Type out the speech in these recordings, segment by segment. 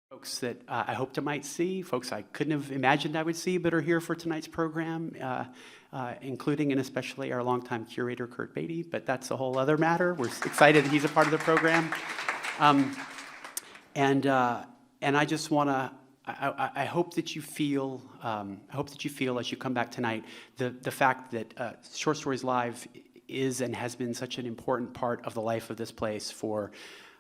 Folks that I hoped I might see, folks I couldn't have imagined I would see, but are here for tonight's program, including and especially our longtime curator, Kurt Beattie, but that's a whole other matter. We're excited that he's a part of the program. And I just want to, I hope that you feel, as you come back tonight, the fact that Short Stories Live is and has been such an important part of the life of this place for,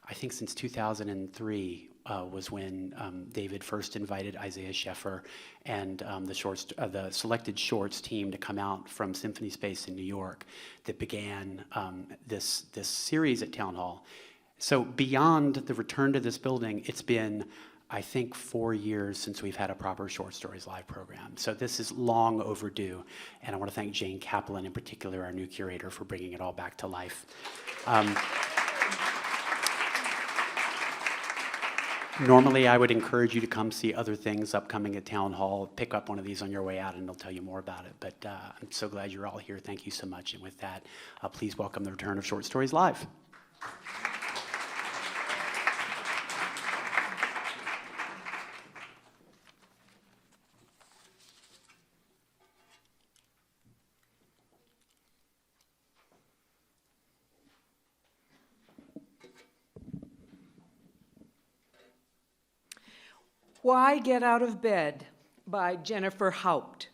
I think, since 2003. Was when David first invited Isaiah Sheffer and the Selected Shorts team to come out from Symphony Space in New York that began this series at Town Hall. So beyond the return to this building, it's been, I think, 4 years since we've had a proper Short Stories Live program. So this is long overdue, and I want to thank Jane Kaplan in particular, our new curator, for bringing it all back to life. Normally, I would encourage you to come see other things upcoming at Town Hall. Pick up one of these on your way out, and they'll tell you more about it. But I'm so glad you're all here. Thank you so much. And with that, please welcome the return of Short Stories Live. Why Get Out of Bed by Jennifer Haupt.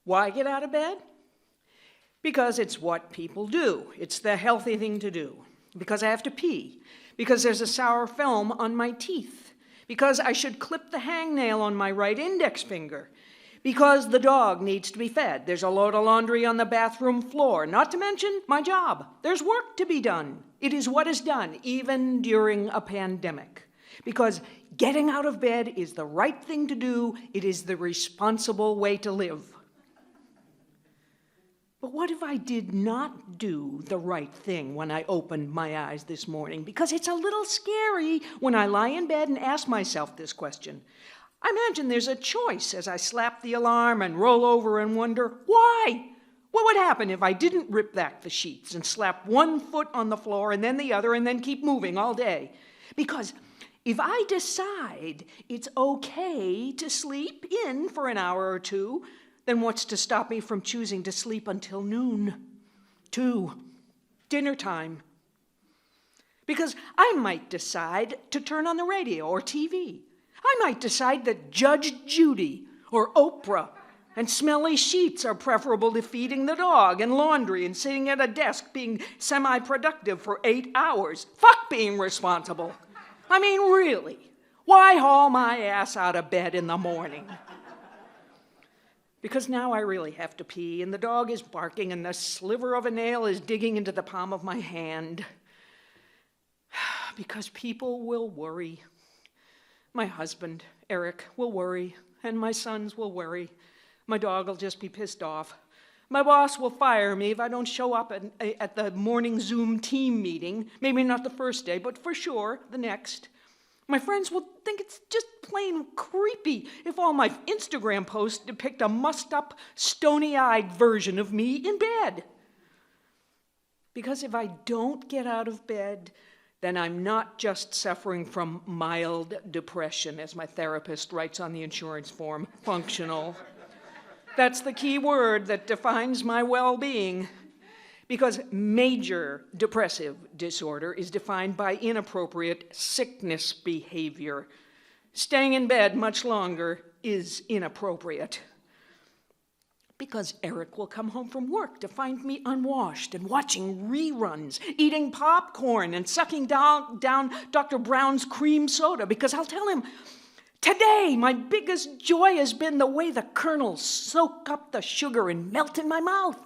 Why get out of bed? Because it's what people do. It's the healthy thing to do. Because I have to pee. Because there's a sour film on my teeth. Because I should clip the hangnail on my right index finger. Because the dog needs to be fed. There's a load of laundry on the bathroom floor. Not to mention my job. There's work to be done. It is what is done, even during a pandemic. Because getting out of bed is the right thing to do. It is the responsible way to live. But what if I did not do the right thing when I opened my eyes this morning? Because it's a little scary when I lie in bed and ask myself this question. I imagine there's a choice as I slap the alarm and roll over and wonder, why? What would happen if I didn't rip back the sheets and slap one foot on the floor and then the other and then keep moving all day? Because if I decide it's okay to sleep in for an hour or two, then what's to stop me from choosing to sleep until noon, 2, dinner time? Because I might decide to turn on the radio or TV. I might decide that Judge Judy or Oprah and smelly sheets are preferable to feeding the dog and laundry and sitting at a desk being semi-productive for 8 hours. Fuck being responsible. I mean, really, why haul my ass out of bed in the morning? Because now I really have to pee, and the dog is barking, and the sliver of a nail is digging into the palm of my hand. Because people will worry. My husband, Eric, will worry, and my sons will worry. My dog will just be pissed off. My boss will fire me if I don't show up at the morning Zoom team meeting. Maybe not the first day, but for sure the next. My friends will think it's just plain creepy if all my Instagram posts depict a mussed-up, stony-eyed version of me in bed. Because if I don't get out of bed, then I'm not just suffering from mild depression, as my therapist writes on the insurance form, functional. That's the key word that defines my well-being. Because major depressive disorder is defined by inappropriate sickness behavior. Staying in bed much longer is inappropriate. Because Eric will come home from work to find me unwashed and watching reruns, eating popcorn and sucking down Dr. Brown's cream soda. Because I'll tell him, today my biggest joy has been the way the kernels soak up the sugar and melt in my mouth.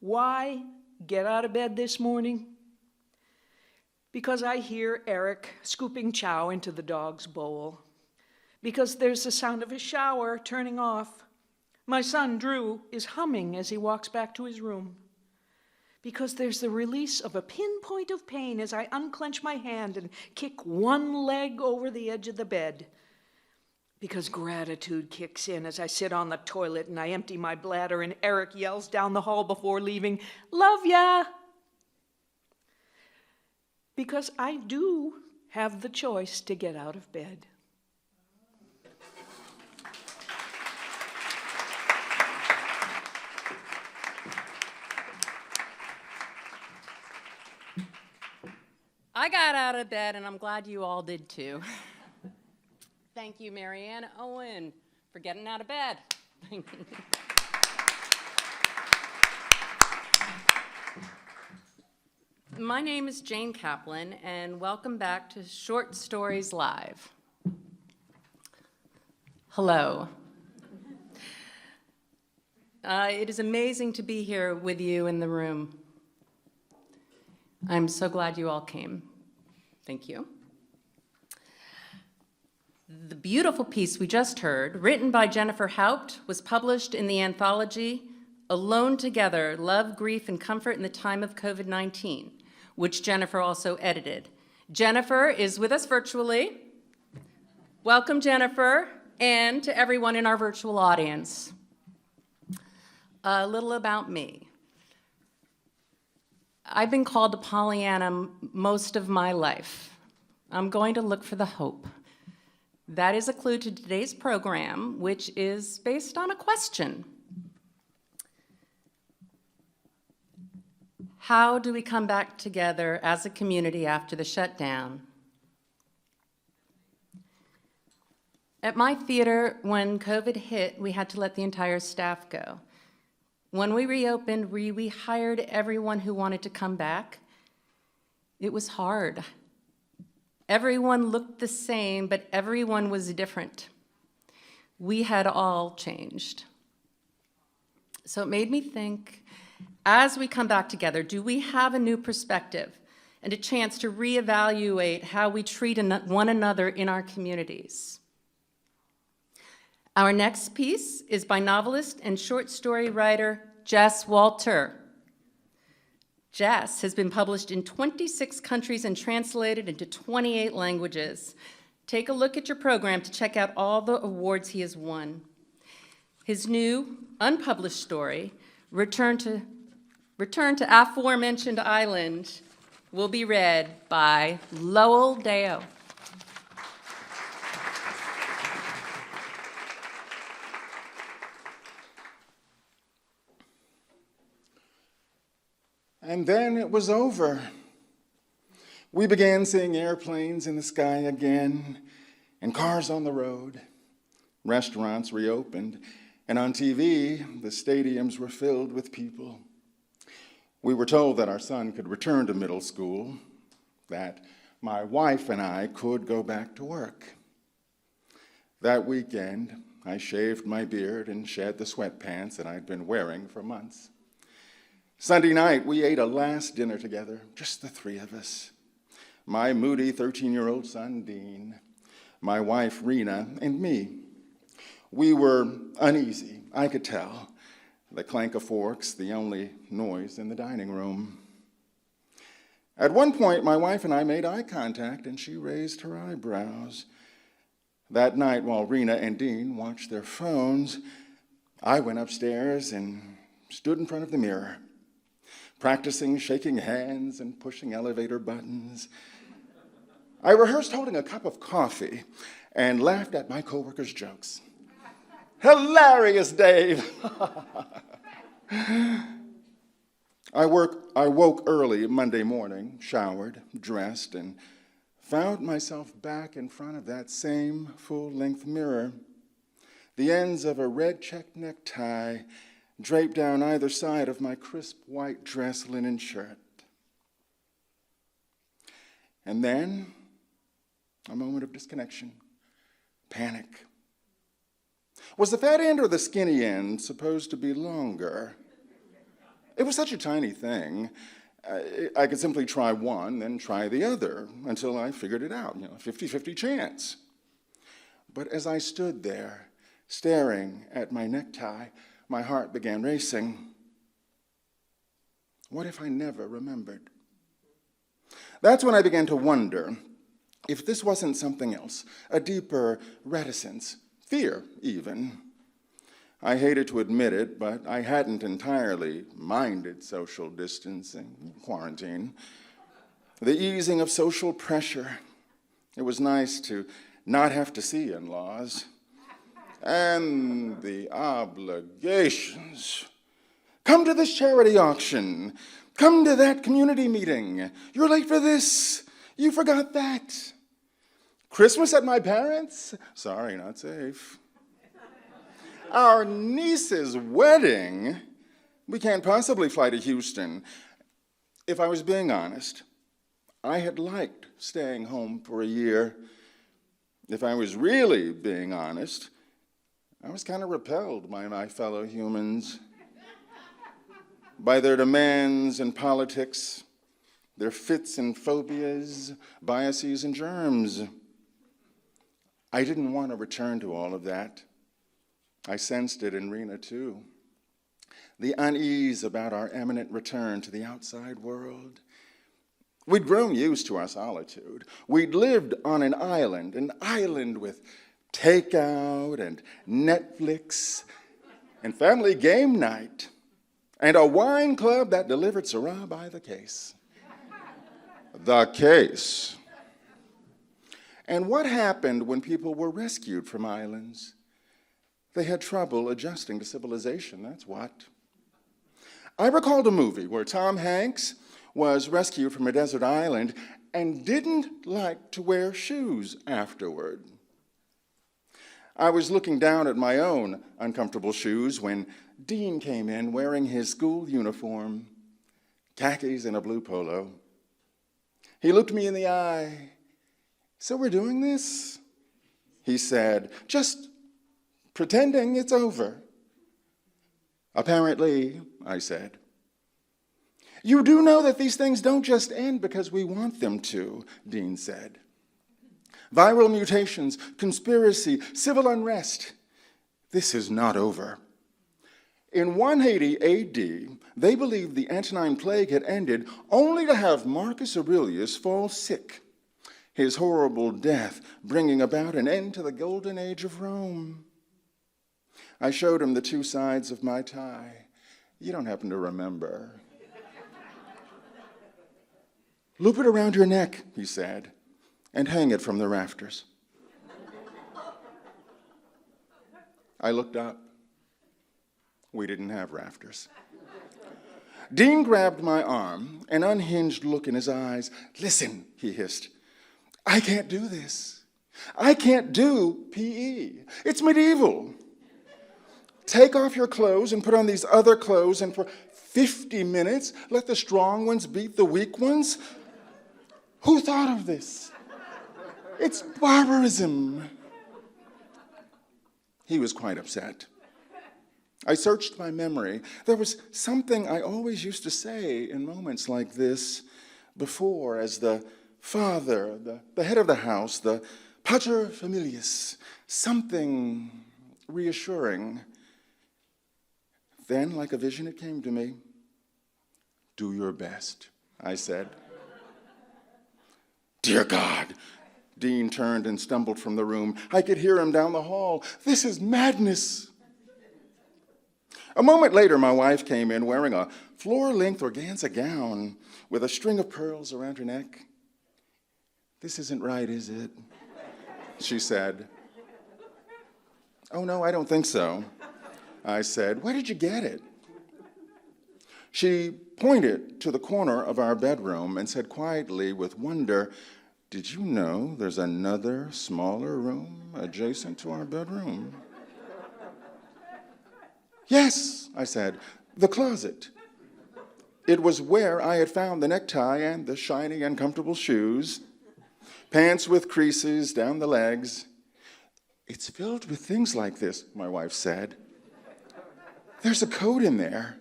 Why get out of bed this morning? Because I hear Eric scooping chow into the dog's bowl. Because there's the sound of his shower turning off. My son, Drew, is humming as he walks back to his room. Because there's the release of a pinpoint of pain as I unclench my hand and kick one leg over the edge of the bed. Because gratitude kicks in as I sit on the toilet and I empty my bladder and Eric yells down the hall before leaving, "Love ya!" because I do have the choice to get out of bed. I got out of bed, and I'm glad you all did too. Thank you, Marianne Owen, for getting out of bed. My name is Jane Kaplan, and welcome back to Short Stories Live. Hello. It is amazing to be here with you in the room. I'm so glad you all came. Thank you. The beautiful piece we just heard, written by Jennifer Haupt, was published in the anthology Alone Together, Love, Grief, and Comfort in the Time of COVID-19, which Jennifer also edited. Jennifer is with us virtually. Welcome, Jennifer, and to everyone in our virtual audience. A little about me. I've been called a Pollyanna most of my life. I'm going to look for the hope. That is a clue to today's program, which is based on a question. How do we come back together as a community after the shutdown? At my theater, when COVID hit, we had to let the entire staff go. When we reopened, we hired everyone who wanted to come back. It was hard. Everyone looked the same, but everyone was different. We had all changed. So it made me think, as we come back together, do we have a new perspective and a chance to reevaluate how we treat one another in our communities? Our next piece is by novelist and short story writer Jess Walter. Jess has been published in 26 countries and translated into 28 languages. Take a look at your program to check out all the awards he has won. His new, unpublished story, Return to Aforementioned Island, will be read by Lowell Deo. And then it was over. We began seeing airplanes in the sky again, and cars on the road. Restaurants reopened, and on TV, the stadiums were filled with people. We were told that our son could return to middle school, that my wife and I could go back to work. That weekend, I shaved my beard and shed the sweatpants that I'd been wearing for months. Sunday night, we ate a last dinner together, just the three of us. My moody 13-year-old son, Dean, my wife, Rena, and me. We were uneasy, I could tell. The clank of forks, the only noise in the dining room. At one point, my wife and I made eye contact, and she raised her eyebrows. That night, while Rena and Dean watched their phones, I went upstairs and stood in front of the mirror, practicing shaking hands and pushing elevator buttons. I rehearsed holding a cup of coffee and laughed at my coworkers' jokes. Hilarious, Dave! I woke early Monday morning, showered, dressed, and found myself back in front of that same full-length mirror. The ends of a red check necktie draped down either side of my crisp white dress linen shirt. And then, a moment of disconnection, panic. Was the fat end or the skinny end supposed to be longer? It was such a tiny thing. I could simply try one, then try the other, until I figured it out, 50-50 chance. But as I stood there, staring at my necktie, my heart began racing. What if I never remembered? That's when I began to wonder if this wasn't something else, a deeper reticence, fear even. I hated to admit it, but I hadn't entirely minded social distancing, quarantine. the easing of social pressure. It was nice to not have to see in-laws. And the obligations. Come to this charity auction. Come to that community meeting. You're late for this. You forgot that. Christmas at my parents'? Sorry, not safe. Our niece's wedding? We can't possibly fly to Houston. If I was being honest, I had liked staying home for a year. If I was really being honest, I was kind of repelled by my fellow humans, by their demands and politics, their fits and phobias, biases and germs. I didn't want to return to all of that. I sensed it in Rena, too. The unease about our imminent return to the outside world. We'd grown used to our solitude. We'd lived on an island with takeout and Netflix and family game night and a wine club that delivered Syrah by the case. The case. And what happened when people were rescued from islands? They had trouble adjusting to civilization, that's what. I recalled a movie where Tom Hanks was rescued from a desert island and didn't like to wear shoes afterward. I was looking down at my own uncomfortable shoes when Dean came in wearing his school uniform, khakis and a blue polo. He looked me in the eye. "So we're doing this?" he said, "just pretending it's over." "Apparently," I said. "You do know that these things don't just end because we want them to," Dean said. "Viral mutations, conspiracy, civil unrest. This is not over." In 180 AD, they believed the Antonine Plague had ended only to have Marcus Aurelius fall sick, his horrible death bringing about an end to the golden age of Rome. I showed him the two sides of my tie. You don't happen to remember. "Loop it around your neck," he said, "and hang it from the rafters." I looked up. We didn't have rafters. Dean grabbed my arm, an unhinged look in his eyes. "Listen," he hissed, "I can't do this. I can't do PE. It's medieval. Take off your clothes and put on these other clothes, and for 50 minutes, let the strong ones beat the weak ones? Who thought of this? It's barbarism." He was quite upset. I searched my memory. There was something I always used to say in moments like this before, as the father, the head of the house, the pater familias, something reassuring. Then, like a vision, it came to me. "Do your best," I said. "Dear God!" Dean turned and stumbled from the room. I could hear him down the hall. "This is madness." A moment later, my wife came in wearing a floor-length organza gown with a string of pearls around her neck. "This isn't right, is it?" she said. "Oh, no, I don't think so," I said. "Where did you get it?" She pointed to the corner of our bedroom and said quietly with wonder, "Did you know there's another smaller room adjacent to our bedroom?" "Yes," I said, "the closet." It was where I had found the necktie and the shiny, uncomfortable shoes, pants with creases down the legs. "It's filled with things like this," my wife said. "There's a coat in there."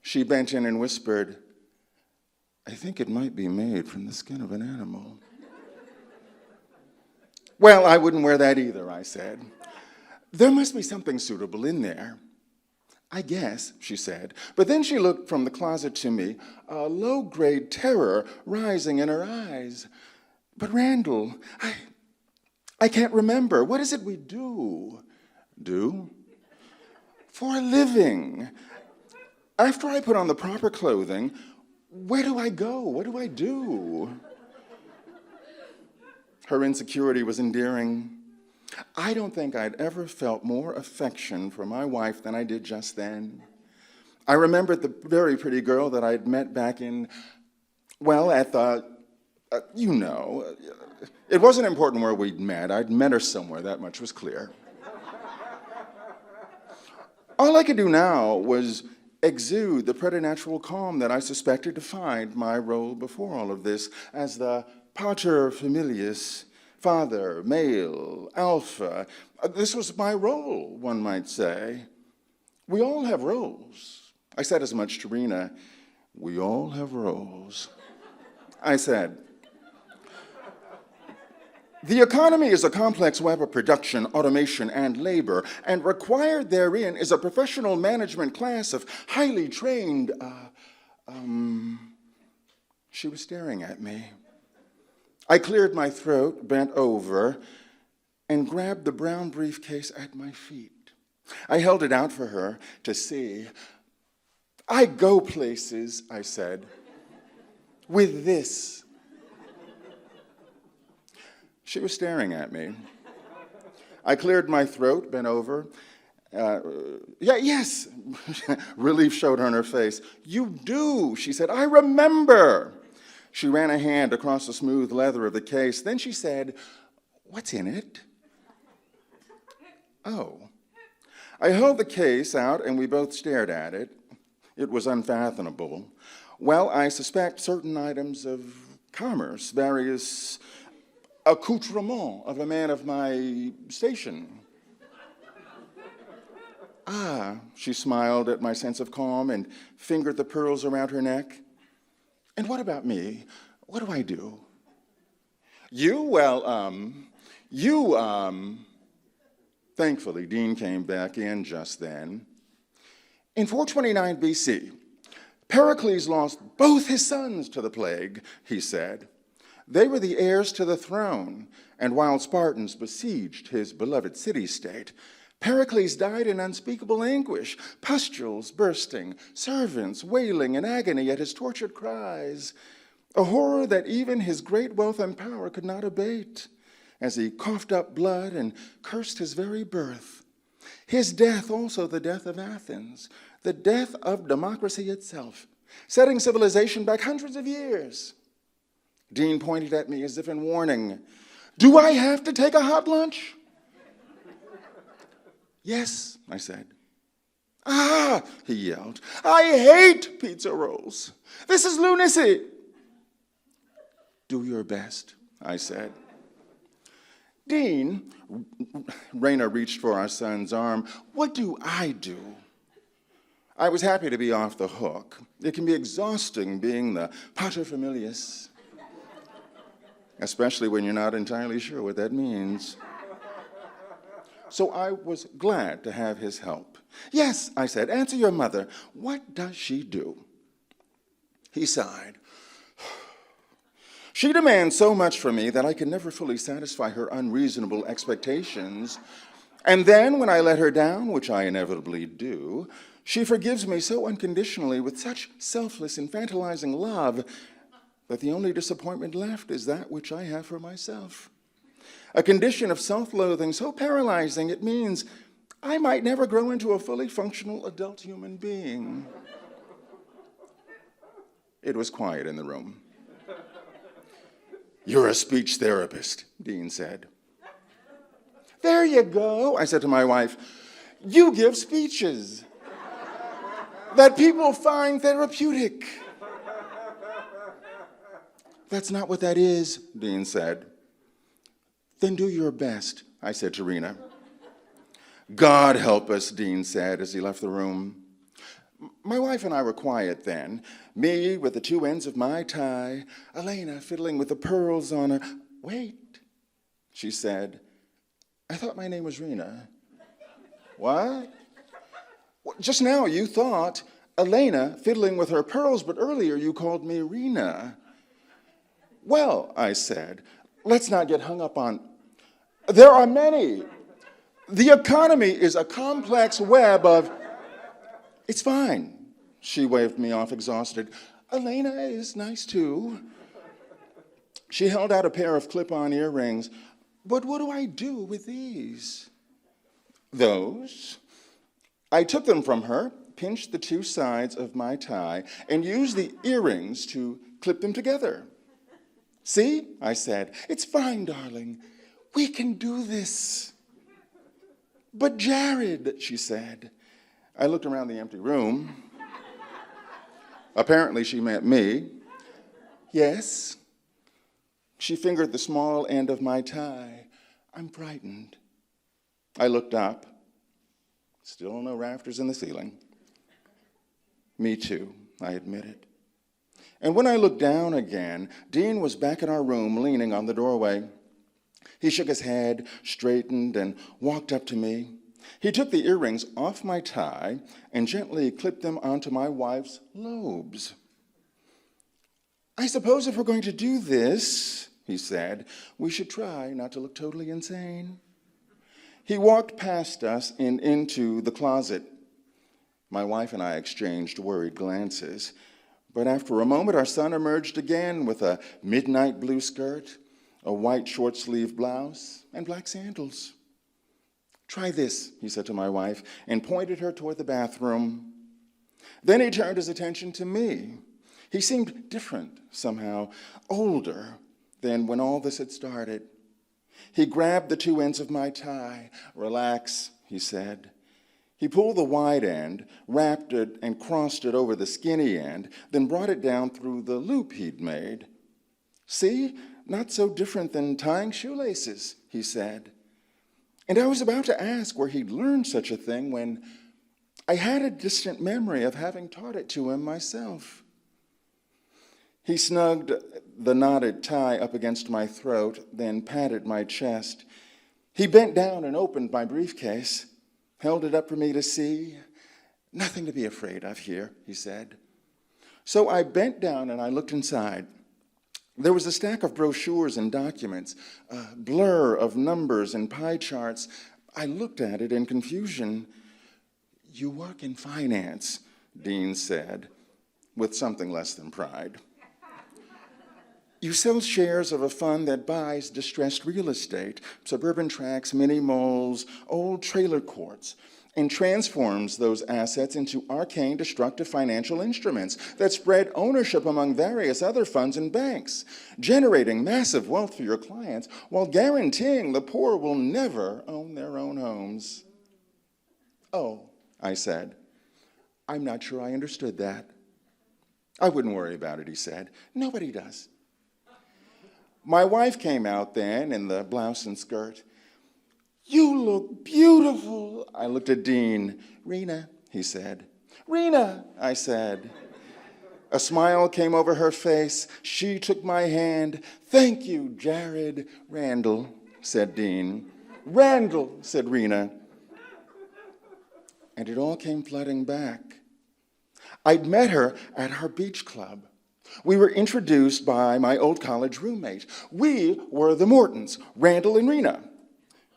She bent in and whispered, "I think it might be made from the skin of an animal." "Well, I wouldn't wear that either," I said. "There must be something suitable in there." "I guess," she said. But then she looked from the closet to me, a low-grade terror rising in her eyes. "But Randall, I can't remember. What is it we do?" "Do?" "For a living. After I put on the proper clothing, Where do I go? What do I do? Her insecurity was endearing. I don't think I'd ever felt more affection for my wife than I did just then. I remembered the very pretty girl that I'd met back in, well, at the, it wasn't important where we'd met. I'd met her somewhere, that much was clear. All I could do now was exude the preternatural calm that I suspected defined my role before all of this as the pater familias, father, male, alpha. This was my role, one might say. We all have roles. I said as much to Rena. We all have roles. I said, the economy is a complex web of production, automation, and labor, and required therein is a professional management class of highly trained, She was staring at me. I cleared my throat, bent over, and grabbed the brown briefcase at my feet. I held it out for her to see. I go places, I said, with this. She was staring at me. I cleared my throat, bent over. Yes, relief showed on her face. You do, she said. I remember. She ran a hand across the smooth leather of the case. Then she said, what's in it? Oh. I held the case out, and we both stared at it. It was unfathomable. Well, I suspect certain items of commerce, various accoutrements of a man of my station. Ah, she smiled at my sense of calm and fingered the pearls around her neck. And what about me? What do I do? Thankfully, Dean came back in just then. In 429 BC, Pericles lost both his sons to the plague, he said. They were the heirs to the throne, and while Spartans besieged his beloved city-state, Pericles died in unspeakable anguish, pustules bursting, servants wailing in agony at his tortured cries, a horror that even his great wealth and power could not abate, as he coughed up blood and cursed his very birth. His death, also the death of Athens, the death of democracy itself, setting civilization back hundreds of years. Dean pointed at me as if in warning. Do I have to take a hot lunch? Yes, I said. Ah, he yelled. I hate pizza rolls. This is lunacy. Do your best, I said. Dean, Rena reached for our son's arm. What do I do? I was happy to be off the hook. It can be exhausting being the paterfamilias, especially when you're not entirely sure what that means. So I was glad to have his help. Yes, I said, answer your mother. What does she do? He sighed. She demands so much from me that I can never fully satisfy her unreasonable expectations. And then when I let her down, which I inevitably do, she forgives me so unconditionally with such selfless, infantilizing love that the only disappointment left is that which I have for myself. A condition of self-loathing so paralyzing it means I might never grow into a fully functional adult human being. It was quiet in the room. You're a speech therapist, Dean said. There you go, I said to my wife. You give speeches that people find therapeutic. That's not what that is, Dean said. Then do your best, I said to Rena. God help us, Dean said as he left the room. My wife and I were quiet then, me with the two ends of my tie, Elena fiddling with the pearls on her. Wait, she said. I thought my name was Rena. What? Just now you thought Elena fiddling with her pearls, but earlier you called me Rena. Well, I said, let's not get hung up on... There are many. The economy is a complex web of... It's fine, she waved me off exhausted. Elena is nice too. She held out a pair of clip-on earrings. But what do I do with these? Those? I took them from her, pinched the two sides of my tie, and used the earrings to clip them together. See, I said, it's fine, darling. We can do this. But Jared, she said. I looked around the empty room. Apparently she meant me. Yes. She fingered the small end of my tie. I'm frightened. I looked up. Still no rafters in the ceiling. Me too, I admitted. And when I looked down again, Dean was back in our room, leaning on the doorway. He shook his head, straightened, and walked up to me. He took the earrings off my tie and gently clipped them onto my wife's lobes. I suppose if we're going to do this, he said, we should try not to look totally insane. He walked past us and into the closet. My wife and I exchanged worried glances. But after a moment, our son emerged again with a midnight blue skirt, a white short-sleeved blouse, and black sandals. Try this, he said to my wife, and pointed her toward the bathroom. Then he turned his attention to me. He seemed different, somehow, older than when all this had started. He grabbed the two ends of my tie. Relax, he said. He pulled the wide end, wrapped it, and crossed it over the skinny end, then brought it down through the loop he'd made. See, not so different than tying shoelaces, he said. And I was about to ask where he'd learned such a thing when I had a distant memory of having taught it to him myself. He snugged the knotted tie up against my throat, then patted my chest. He bent down and opened my briefcase, held it up for me to see. Nothing to be afraid of here, he said. So I bent down and I looked inside. There was a stack of brochures and documents, a blur of numbers and pie charts. I looked at it in confusion. You work in finance, Dean said, with something less than pride. You sell shares of a fund that buys distressed real estate, suburban tracts, mini malls, old trailer courts, and transforms those assets into arcane, destructive financial instruments that spread ownership among various other funds and banks, generating massive wealth for your clients while guaranteeing the poor will never own their own homes. Oh, I said, I'm not sure I understood that. I wouldn't worry about it, he said. Nobody does. My wife came out then in the blouse and skirt. You look beautiful. I looked at Dean. Rena, he said. Rena, I said. A smile came over her face. She took my hand. Thank you, Jared. Randall, said Dean. Randall, said Rena. And it all came flooding back. I'd met her at our beach club. We were introduced by my old college roommate. We were the Mortons, Randall and Rena.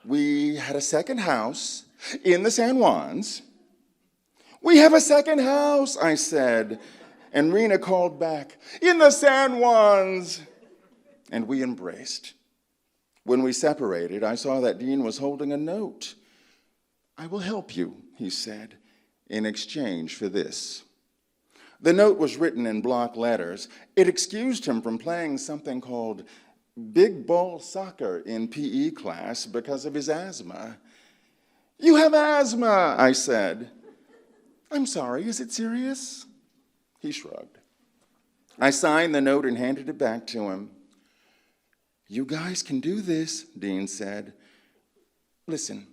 We had a second house in the San Juans. We have a second house, I said. And Rena called back, in the San Juans. And we embraced. When we separated, I saw that Dean was holding a note. I will help you, he said, in exchange for this. The note was written in block letters. It excused him from playing something called big ball soccer in PE class because of his asthma. You have asthma, I said. I'm sorry, is it serious? He shrugged. I signed the note and handed it back to him. You guys can do this, Dean said. Listen.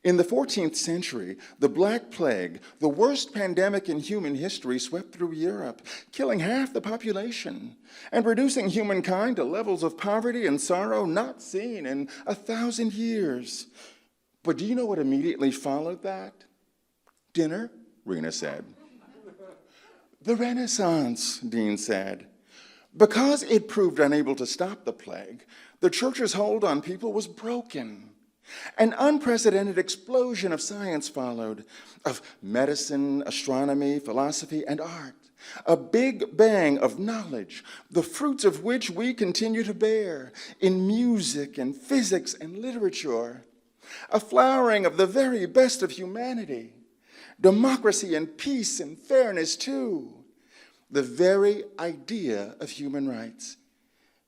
In the 14th century, the Black Plague, the worst pandemic in human history, swept through Europe, killing half the population and reducing humankind to levels of poverty and sorrow not seen in 1,000 years. But do you know what immediately followed that? Dinner, Rena said. The Renaissance, Dean said. Because it proved unable to stop the plague, the church's hold on people was broken. An unprecedented explosion of science followed, of medicine, astronomy, philosophy, and art. a big bang of knowledge, the fruits of which we continue to bear in music and physics and literature, a flowering of the very best of humanity, democracy and peace and fairness too, the very idea of human rights.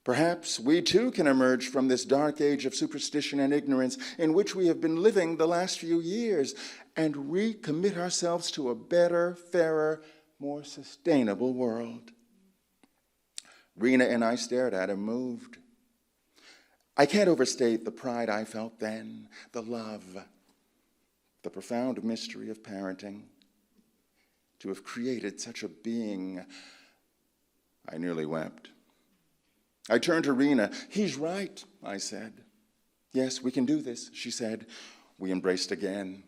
Perhaps we too can emerge from this dark age of superstition and ignorance in which we have been living the last few years and recommit ourselves to a better, fairer, more sustainable world. Rena and I stared at him, moved. I can't overstate the pride I felt then, the love, the profound mystery of parenting. To have created such a being, I nearly wept. I turned to Rena. He's right, I said. Yes, we can do this, she said. We embraced again.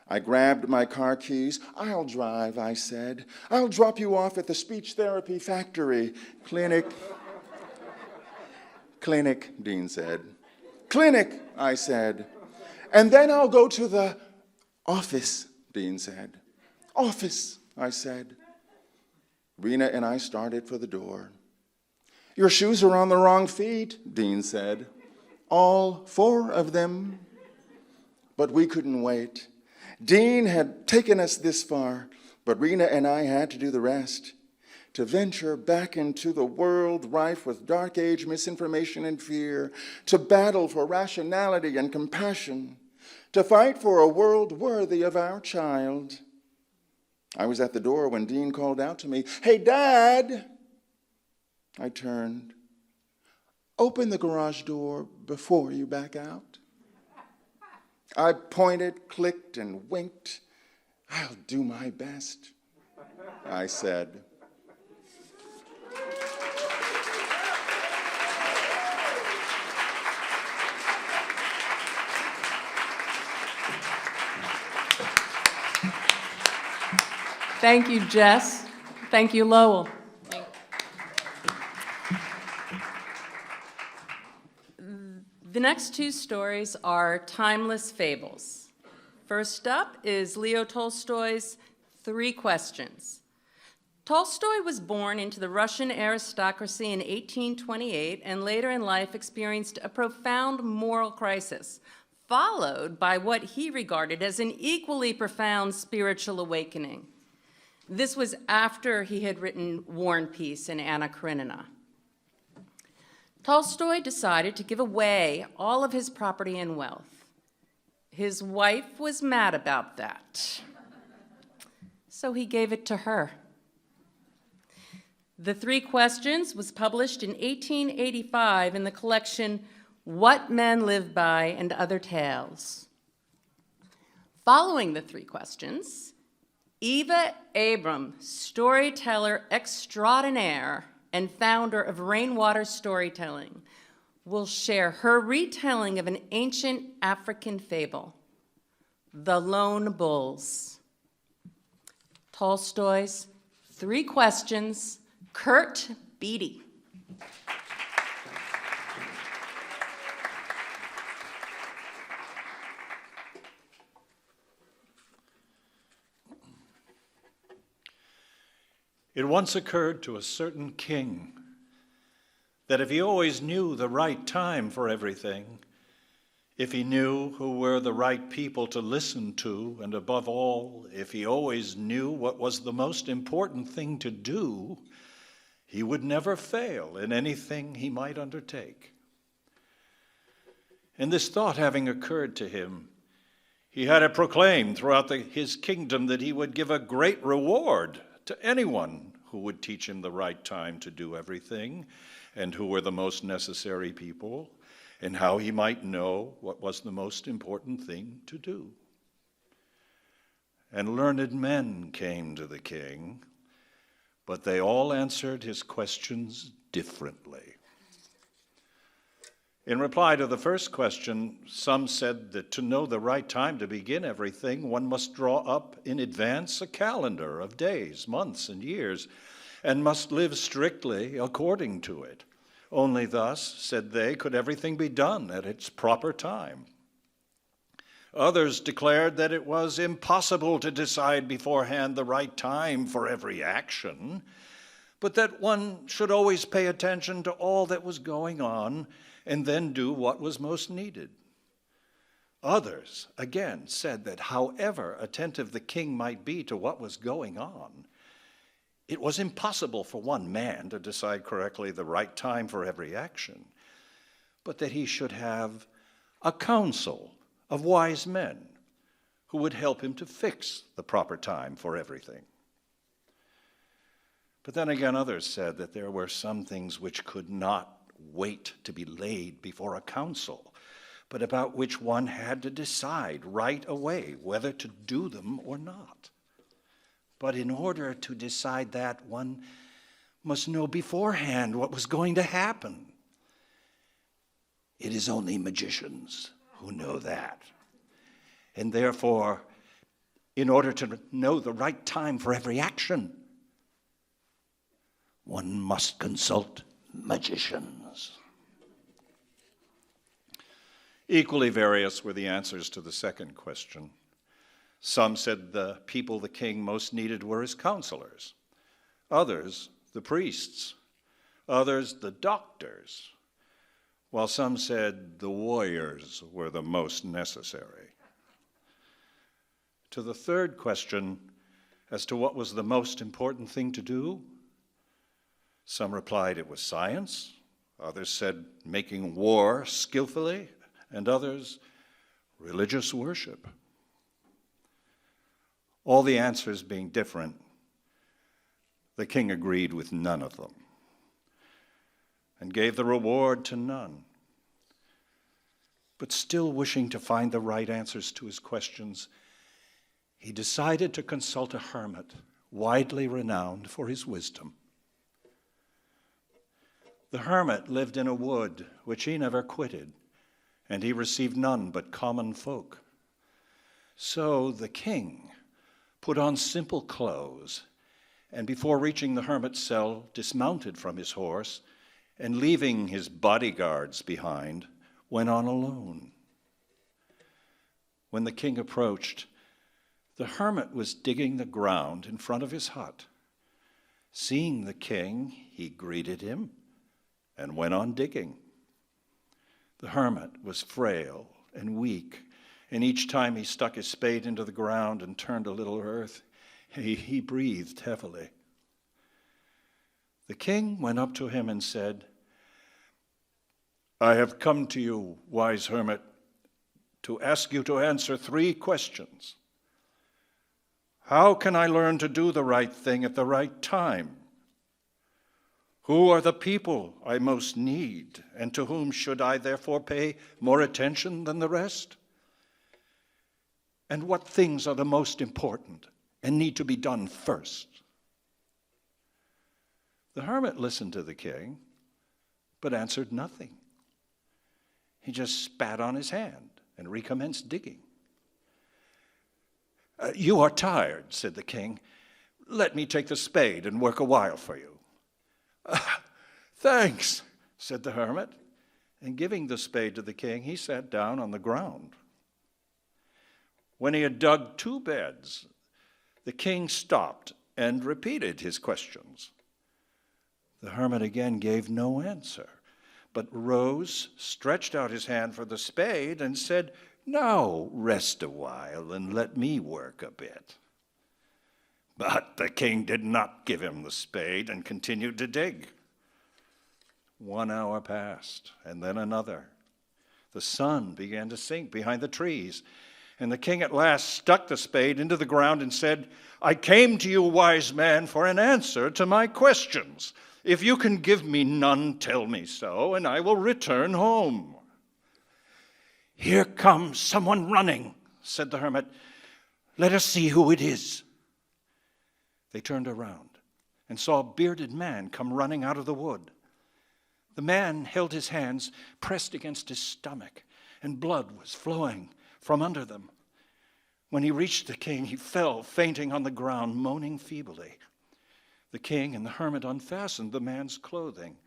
I grabbed my car keys. I'll drive, I said. I'll drop you off at the speech therapy factory. Clinic, Dean said. Clinic, I said. And then I'll go to the office, Dean said. Office, I said. Rena and I started for the door. Your shoes are on the wrong feet, Dean said. All 4 of them. But we couldn't wait. Dean had taken us this far, but Rena and I had to do the rest. To venture back into the world rife with dark age misinformation and fear, to battle for rationality and compassion, to fight for a world worthy of our child. I was at the door when Dean called out to me, "Hey, Dad!" I turned. "Open the garage door before you back out." I pointed, clicked, and winked. "I'll do my best," I said. Thank you, Jess. Thank you, Lowell. The next 2 stories are timeless fables. First up is Leo Tolstoy's 3 Questions. Tolstoy was born into the Russian aristocracy in 1828 and later in life experienced a profound moral crisis, followed by what he regarded as an equally profound spiritual awakening. This was after he had written War and Peace and Anna Karenina. Tolstoy decided to give away all of his property and wealth. His wife was mad about that, so he gave it to her. The 3 Questions was published in 1885 in the collection What Men Live By and Other Tales. Following the 3 Questions, Eva Abram, storyteller extraordinaire and founder of Rainwater Storytelling, will share her retelling of an ancient African fable, The Lone Bulls. Tolstoy's 3 Questions, Kurt Beattie. It once occurred to a certain king that if he always knew the right time for everything, if he knew who were the right people to listen to, and above all, if he always knew what was the most important thing to do, he would never fail in anything he might undertake. And this thought having occurred to him, he had it proclaimed throughout his kingdom that he would give a great reward to anyone who would teach him the right time to do everything, and who were the most necessary people, and how he might know what was the most important thing to do. And learned men came to the king, but they all answered his questions differently. In reply to the first question, some said that to know the right time to begin everything, one must draw up in advance a calendar of days, months, and years, and must live strictly according to it. Only thus, said they, could everything be done at its proper time. Others declared that it was impossible to decide beforehand the right time for every action, but that one should always pay attention to all that was going on and then do what was most needed. Others, again, said that however attentive the king might be to what was going on, it was impossible for one man to decide correctly the right time for every action, but that he should have a council of wise men who would help him to fix the proper time for everything. But then again, others said that there were some things which could not wait to be laid before a council, but about which one had to decide right away whether to do them or not. But in order to decide that, one must know beforehand what was going to happen. It is only magicians who know that. And therefore, in order to know the right time for every action, one must consult magicians. Equally various were the answers to the second question. Some said the people the king most needed were his counselors. Others, the priests. Others, the doctors. While some said the warriors were the most necessary. To the third question, as to what was the most important thing to do, some replied it was science. Others said making war skillfully, and others, religious worship. All the answers being different, the king agreed with none of them and gave the reward to none. But still wishing to find the right answers to his questions, he decided to consult a hermit widely renowned for his wisdom. The hermit lived in a wood which he never quitted, and he received none but common folk. So the king put on simple clothes, and before reaching the hermit's cell, dismounted from his horse, and leaving his bodyguards behind, went on alone. When the king approached, the hermit was digging the ground in front of his hut. Seeing the king, he greeted him and went on digging. The hermit was frail and weak, and each time he stuck his spade into the ground and turned a little earth, he breathed heavily. The king went up to him and said, "I have come to you, wise hermit, to ask you to answer 3 questions. How can I learn to do the right thing at the right time? Who are the people I most need, and to whom should I therefore pay more attention than the rest? And what things are the most important and need to be done first?" The hermit listened to the king, but answered nothing. He just spat on his hand and recommenced digging. "You are tired," said the king. "Let me take the spade and work a while for you." "Thanks," said the hermit, and giving the spade to the king, he sat down on the ground. When he had dug 2 beds, the king stopped and repeated his questions. The hermit again gave no answer, but rose, stretched out his hand for the spade, and said, "Now rest a while and let me work a bit." But the king did not give him the spade and continued to dig. 1 hour passed, and then another. The sun began to sink behind the trees, and the king at last stuck the spade into the ground and said, "I came to you, wise man, for an answer to my questions. If you can give me none, tell me so, and I will return home." "Here comes someone running," said the hermit. "Let us see who it is." They turned around and saw a bearded man come running out of the wood. The man held his hands pressed against his stomach, and blood was flowing from under them. When he reached the king, he fell fainting on the ground, moaning feebly. The king and the hermit unfastened the man's clothing.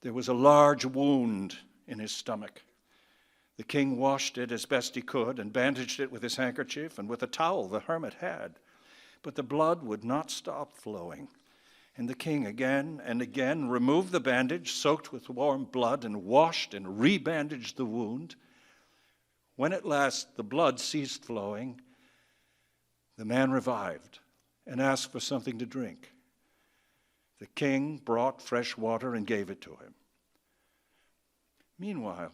There was a large wound in his stomach. The king washed it as best he could and bandaged it with his handkerchief and with a towel the hermit had. But the blood would not stop flowing. And the king again and again removed the bandage soaked with warm blood and washed and rebandaged the wound. When at last the blood ceased flowing, the man revived and asked for something to drink. The king brought fresh water and gave it to him. Meanwhile,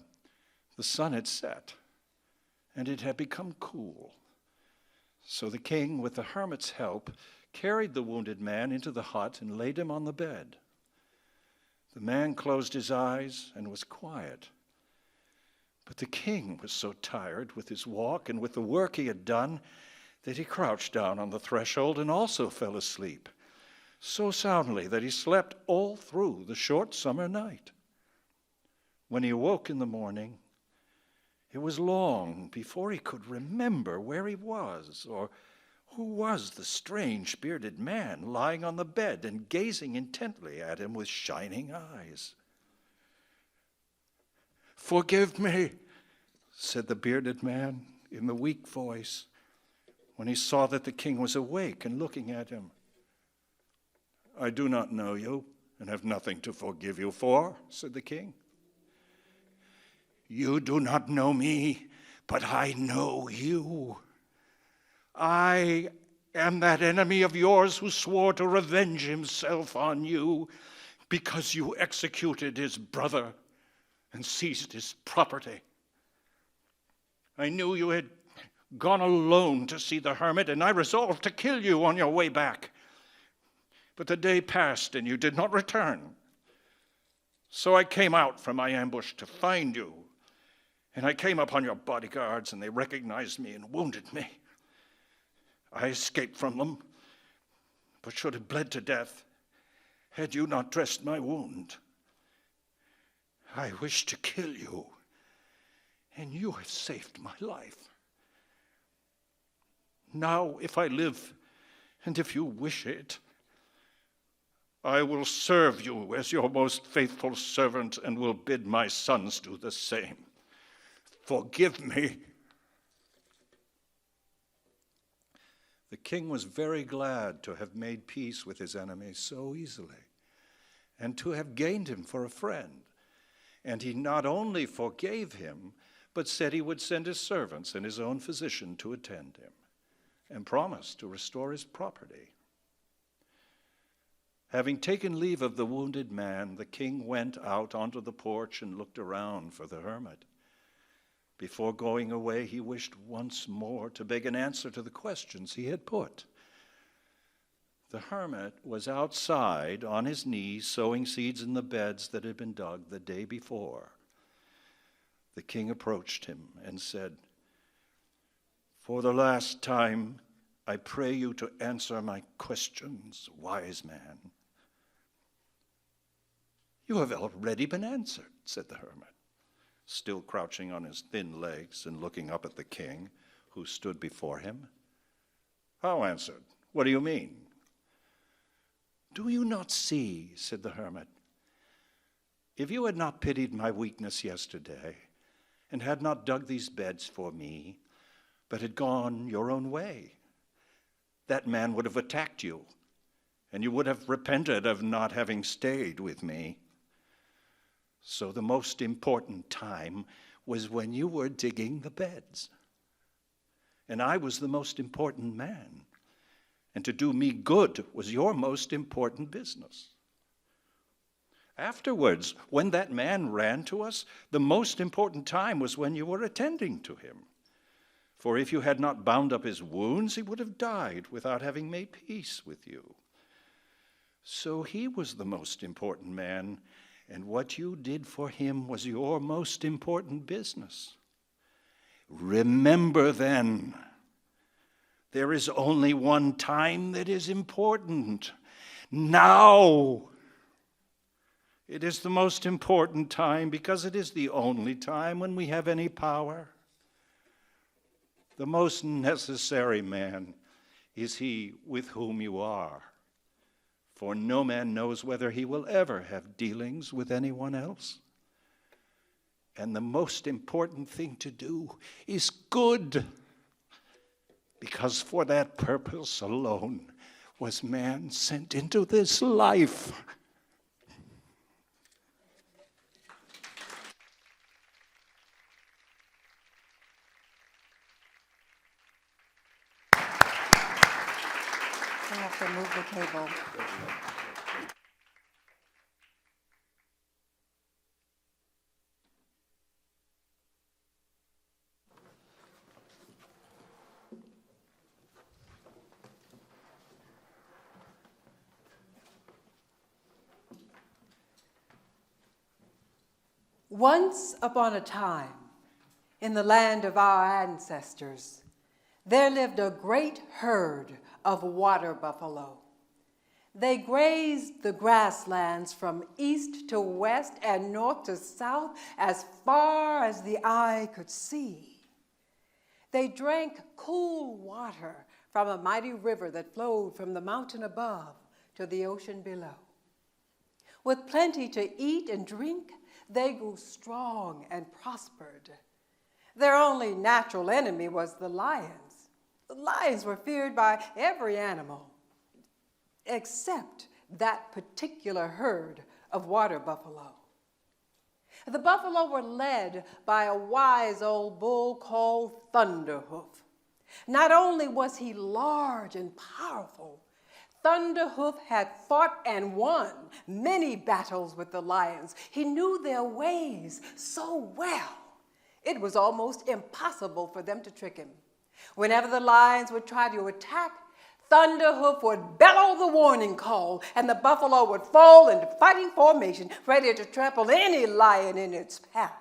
the sun had set, and it had become cool. So the king, with the hermit's help, carried the wounded man into the hut and laid him on the bed. The man closed his eyes and was quiet. But the king was so tired with his walk and with the work he had done that he crouched down on the threshold and also fell asleep, so soundly that he slept all through the short summer night. When he awoke in the morning, it was long before he could remember where he was or who was the strange bearded man lying on the bed and gazing intently at him with shining eyes. "Forgive me," said the bearded man in the weak voice when he saw that the king was awake and looking at him. "I do not know you and have nothing to forgive you for," said the king. "You do not know me, but I know you. I am that enemy of yours who swore to revenge himself on you because you executed his brother and seized his property. I knew you had gone alone to see the hermit, and I resolved to kill you on your way back. But the day passed and you did not return. So I came out from my ambush to find you, and I came upon your bodyguards, and they recognized me and wounded me. I escaped from them, but should have bled to death had you not dressed my wound. I wished to kill you, and you have saved my life. Now, if I live, and if you wish it, I will serve you as your most faithful servant and will bid my sons do the same. Forgive me." The king was very glad to have made peace with his enemy so easily and to have gained him for a friend. And he not only forgave him, but said he would send his servants and his own physician to attend him, and promised to restore his property. Having taken leave of the wounded man, the king went out onto the porch and looked around for the hermit. Before going away, he wished once more to beg an answer to the questions he had put. The hermit was outside on his knees, sowing seeds in the beds that had been dug the day before. The king approached him and said, "For the last time, I pray you to answer my questions, wise man." "You have already been answered," said the hermit, still crouching on his thin legs and looking up at the king, who stood before him. "How answered? What do you mean?" "Do you not see," said the hermit, "if you had not pitied my weakness yesterday, and had not dug these beds for me, but had gone your own way, that man would have attacked you, and you would have repented of not having stayed with me. So the most important time was when you were digging the beds. And I was the most important man, and to do me good was your most important business. Afterwards, when that man ran to us, the most important time was when you were attending to him. For if you had not bound up his wounds, he would have died without having made peace with you. So he was the most important man, and what you did for him was your most important business. Remember then, there is only one time that is important. Now! It is the most important time because it is the only time when we have any power. The most necessary man is he with whom you are, for no man knows whether he will ever have dealings with anyone else. And the most important thing to do is good, because for that purpose alone was man sent into this life. I have to move the table. Once upon a time, in the land of our ancestors, there lived a great herd of water buffalo. They grazed the grasslands from east to west and north to south as far as the eye could see. They drank cool water from a mighty river that flowed from the mountain above to the ocean below. With plenty to eat and drink, they grew strong and prospered. Their only natural enemy was the lions. The lions were feared by every animal, except that particular herd of water buffalo. The buffalo were led by a wise old bull called Thunderhoof. Not only was he large and powerful, Thunderhoof had fought and won many battles with the lions. He knew their ways so well, it was almost impossible for them to trick him. Whenever the lions would try to attack, Thunderhoof would bellow the warning call, and the buffalo would fall into fighting formation, ready to trample any lion in its path.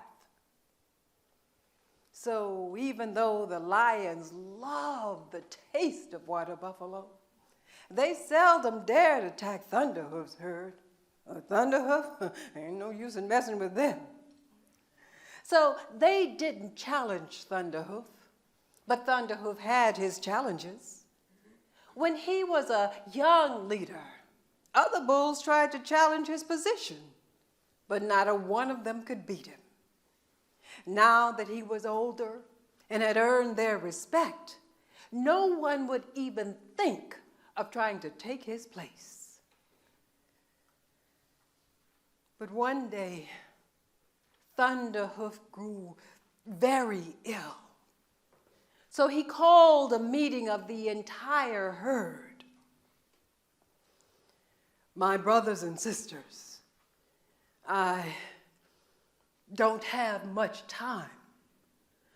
So even though the lions loved the taste of water buffalo, they seldom dared attack Thunderhoof's herd. Thunderhoof, ain't no use in messing with them. So they didn't challenge Thunderhoof, but Thunderhoof had his challenges. When he was a young leader, other bulls tried to challenge his position, but not a one of them could beat him. Now that he was older and had earned their respect, no one would even think of trying to take his place. But one day, Thunderhoof grew very ill. So he called a meeting of the entire herd. My brothers and sisters, I don't have much time.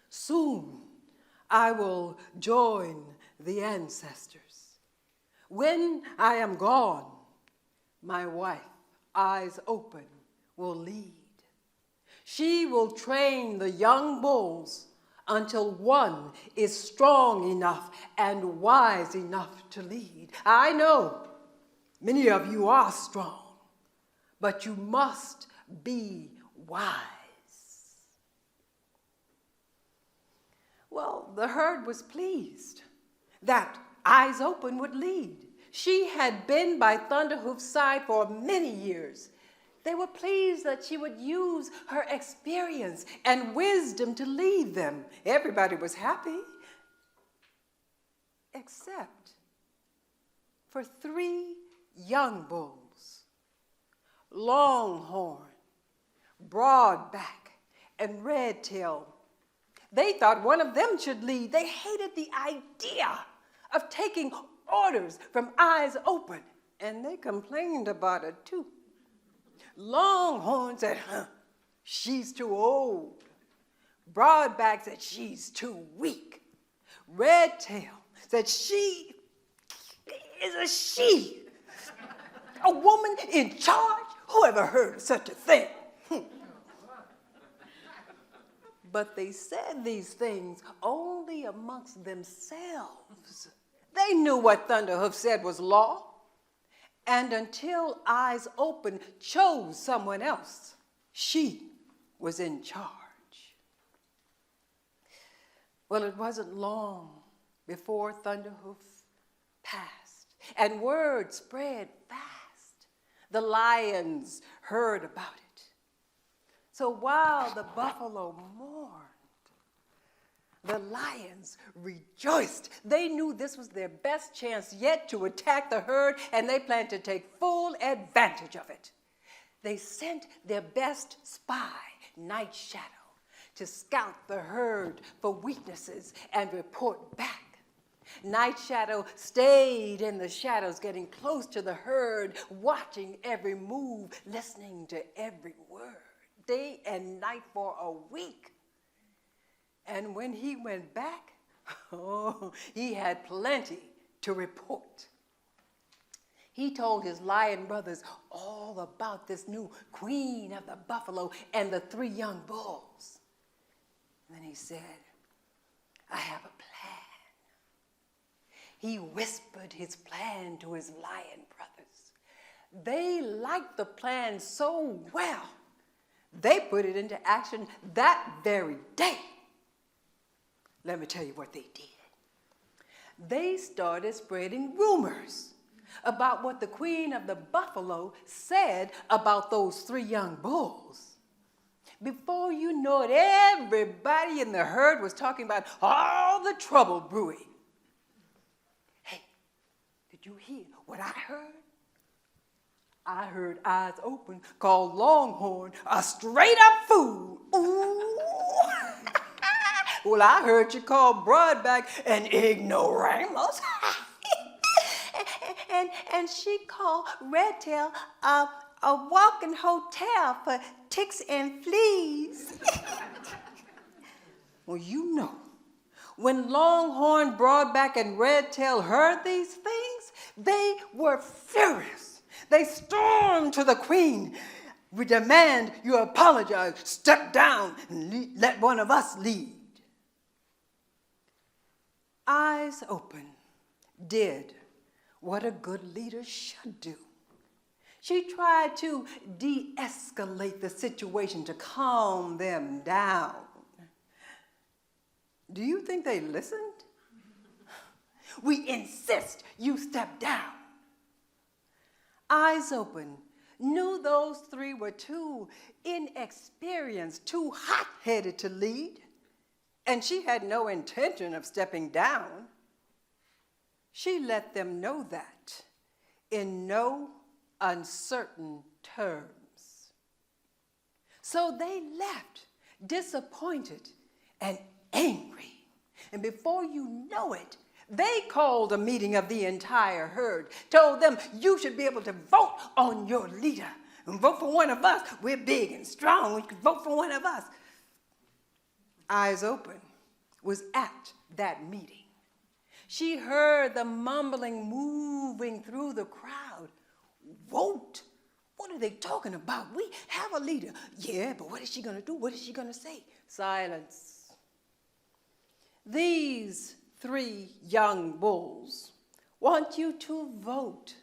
Soon I will join the ancestors. When I am gone, my wife, Eyes Open, will lead. She will train the young bulls until one is strong enough and wise enough to lead. I know many of you are strong, but you must be wise. Well, the herd was pleased that Eyes Open would lead. She had been by Thunderhoof's side for many years. They were pleased that she would use her experience and wisdom to lead them. Everybody was happy, except for 3 young bulls, Longhorn, Broadback, and Redtail. They thought one of them should lead. They hated the idea of taking orders from Eyes Open, and they complained about it too. Longhorn said, she's too old. Broadback said, she's too weak. Redtail said, she is a she. A woman in charge? Who ever heard of such a thing? But they said these things only amongst themselves. They knew what Thunderhoof said was law. And until Eyes Open chose someone else, she was in charge. Well, it wasn't long before Thunderhoof passed, and word spread fast. The lions heard about it. So while the buffalo mourned, the lions rejoiced. They knew this was their best chance yet to attack the herd, and they planned to take full advantage of it. They sent their best spy, Night Shadow, to scout the herd for weaknesses and report back. Night Shadow stayed in the shadows, getting close to the herd, watching every move, listening to every word, day and night for a week. And when he went back, oh, he had plenty to report. He told his lion brothers all about this new queen of the buffalo and the 3 young bulls. And then he said, I have a plan. He whispered his plan to his lion brothers. They liked the plan so well, they put it into action that very day. Let me tell you what they did. They started spreading rumors about what the queen of the buffalo said about those 3 young bulls. Before you know it, everybody in the herd was talking about all the trouble brewing. Hey, did you hear what I heard? I heard Eyes Open called Longhorn a straight-up fool. Ooh. Well, I heard you call Broadback an ignoramus. and she called Redtail a walking hotel for ticks and fleas. Well, you know, when Longhorn, Broadback, and Redtail heard these things, they were furious. They stormed to the queen. We demand you apologize, step down, and let one of us lead. Eyes Open did what a good leader should do. She tried to de-escalate the situation, to calm them down. Do you think they listened? We insist you step down. Eyes Open knew those 3 were too inexperienced, too hot-headed to lead, and she had no intention of stepping down. She let them know that in no uncertain terms. So they left, disappointed and angry. And before you know it, they called a meeting of the entire herd, told them you should be able to vote on your leader. And vote for one of us. We're big and strong. We could vote for one of us. Eyes Open was at that meeting. She heard the mumbling moving through the crowd. Vote? What are they talking about? We have a leader. Yeah, but what is she going to do? What is she going to say? Silence. These 3 young bulls want you to vote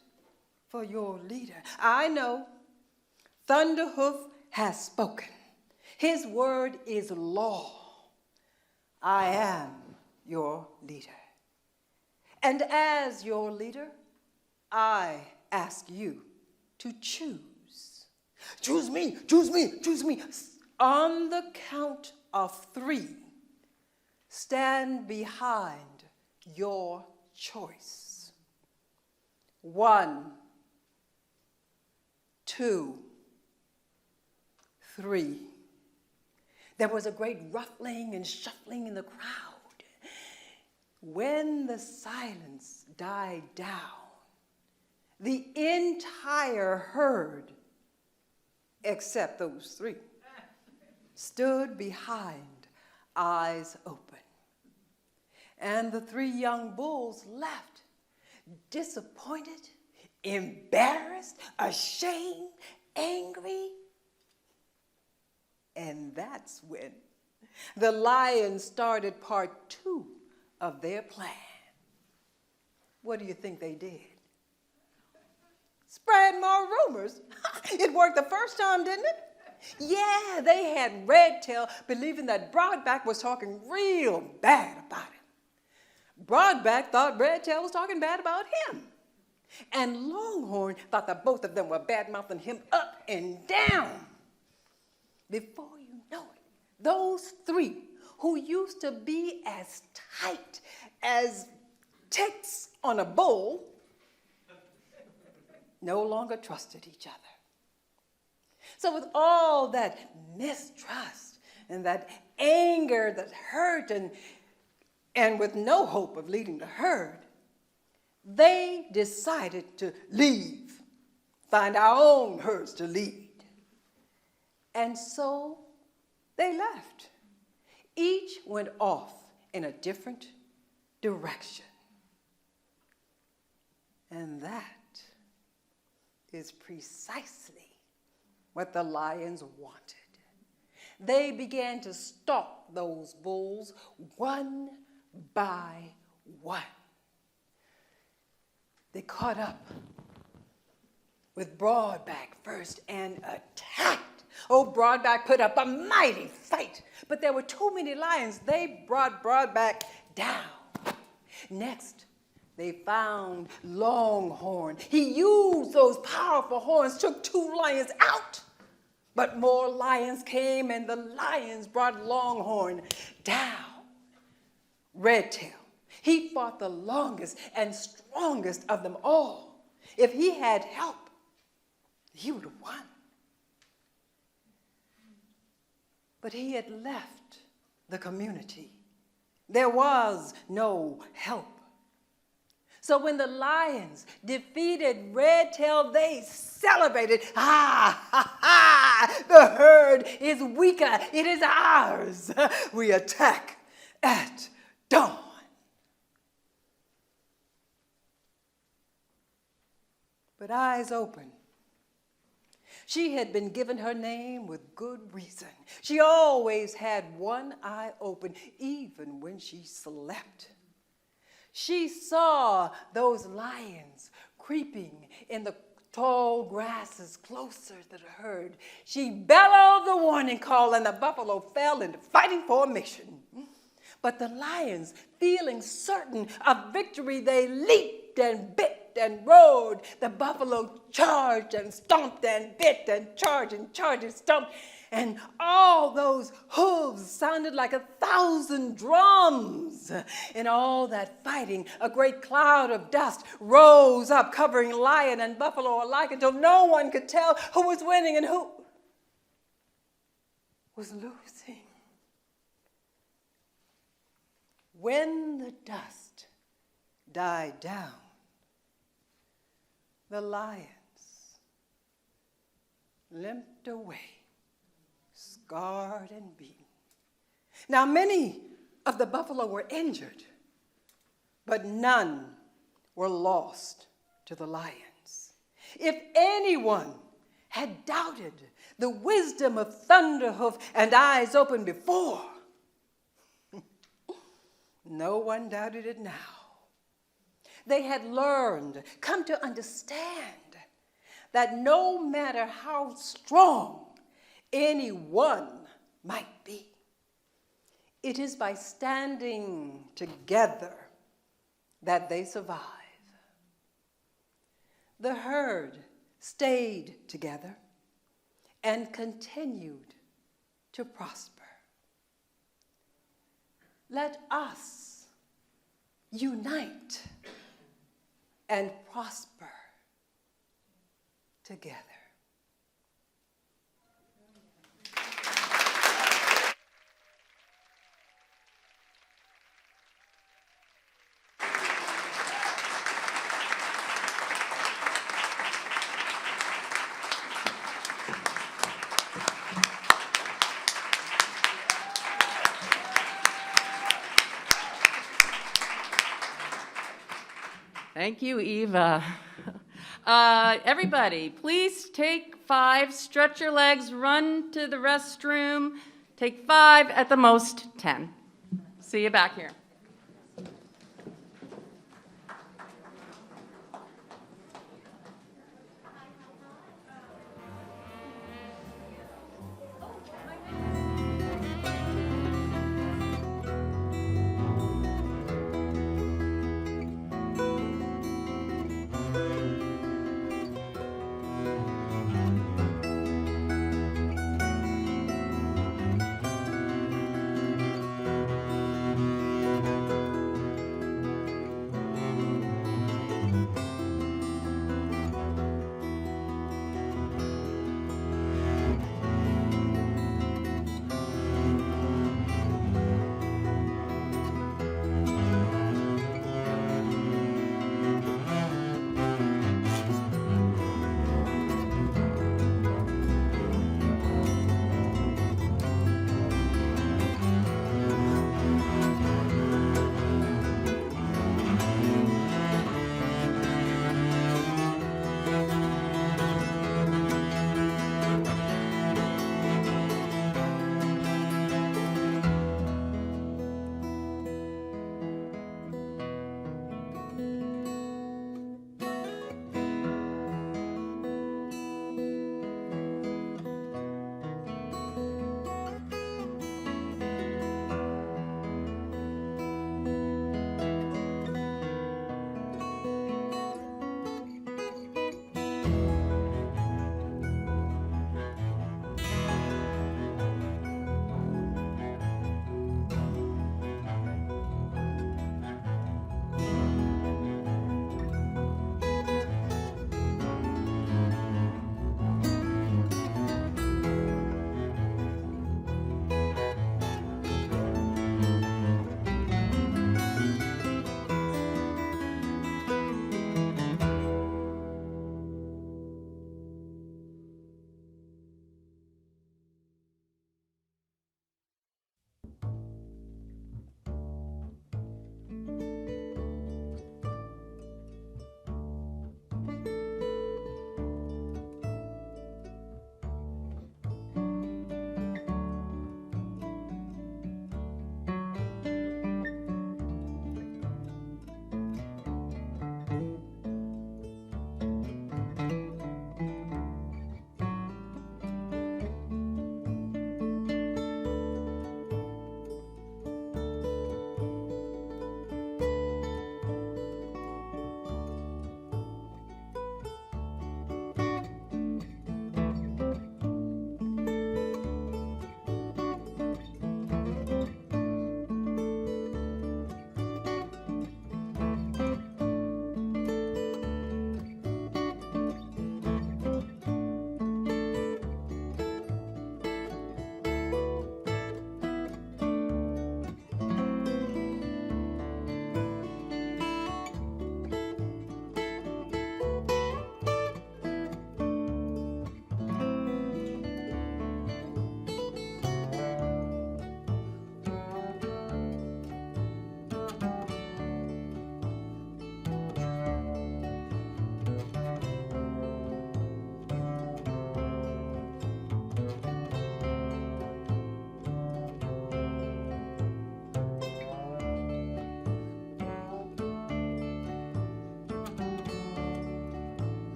for your leader. I know. Thunderhoof has spoken. His word is law. I am your leader. And as your leader, I ask you to choose. Choose me, choose me, choose me. On the count of 3, stand behind your choice. 1, 2, 3. There was a great ruffling and shuffling in the crowd. When the silence died down, the entire herd, except those 3, stood behind Eyes Open. And the 3 young bulls left, disappointed, embarrassed, ashamed, angry. And that's when the lions started part 2 of their plan. What do you think they did? Spread more rumors. It worked the first time, didn't it? Yeah, they had Redtail believing that Broadback was talking real bad about him. Broadback thought Redtail was talking bad about him. And Longhorn thought that both of them were bad-mouthing him up and down. before you know it, those three who used to be as tight as ticks on a bull no longer trusted each other. So with all that mistrust and that anger that hurt and with no hope of leading the herd, they decided to leave, find our own herds to lead. And so they left. Each went off in a different direction. And that is precisely what the lions wanted. They began to stalk those bulls one by one. They caught up with Broadback first and attacked. Oh, Broadback put up a mighty fight, but there were too many lions. They brought Broadback down. Next, they found Longhorn. He used those powerful horns, took 2 lions out. But more lions came, and the lions brought Longhorn down. Redtail, he fought the longest and strongest of them all. If he had help, he would have won. But he had left the community. There was no help. So when the lions defeated Redtail, they celebrated. Ha, ha, ha! The herd is weaker. It is ours. We attack at dawn. But Eyes Open, she had been given her name with good reason. She always had one eye open, even when she slept. She saw those lions creeping in the tall grasses closer to the herd. She bellowed the warning call, and the buffalo fell into fighting formation. But the lions, feeling certain of victory, they leaped and bit and rode. The buffalo charged and stomped and bit and charged and stomped. And all those hooves sounded like 1,000 drums. In all that fighting, a great cloud of dust rose up, covering lion and buffalo alike, until no one could tell who was winning and who was losing. When the dust died down, the lions limped away, scarred and beaten. Now, many of the buffalo were injured, but none were lost to the lions. If anyone had doubted the wisdom of Thunderhoof and Eyes Open before, no one doubted it now. They had learned, come to understand, that no matter how strong anyone might be, it is by standing together that they survive. The herd stayed together and continued to prosper. Let us unite and prosper together. Thank you, Eva. Everybody, please take 5, stretch your legs, run to the restroom. Take 5, at the most 10. See you back here.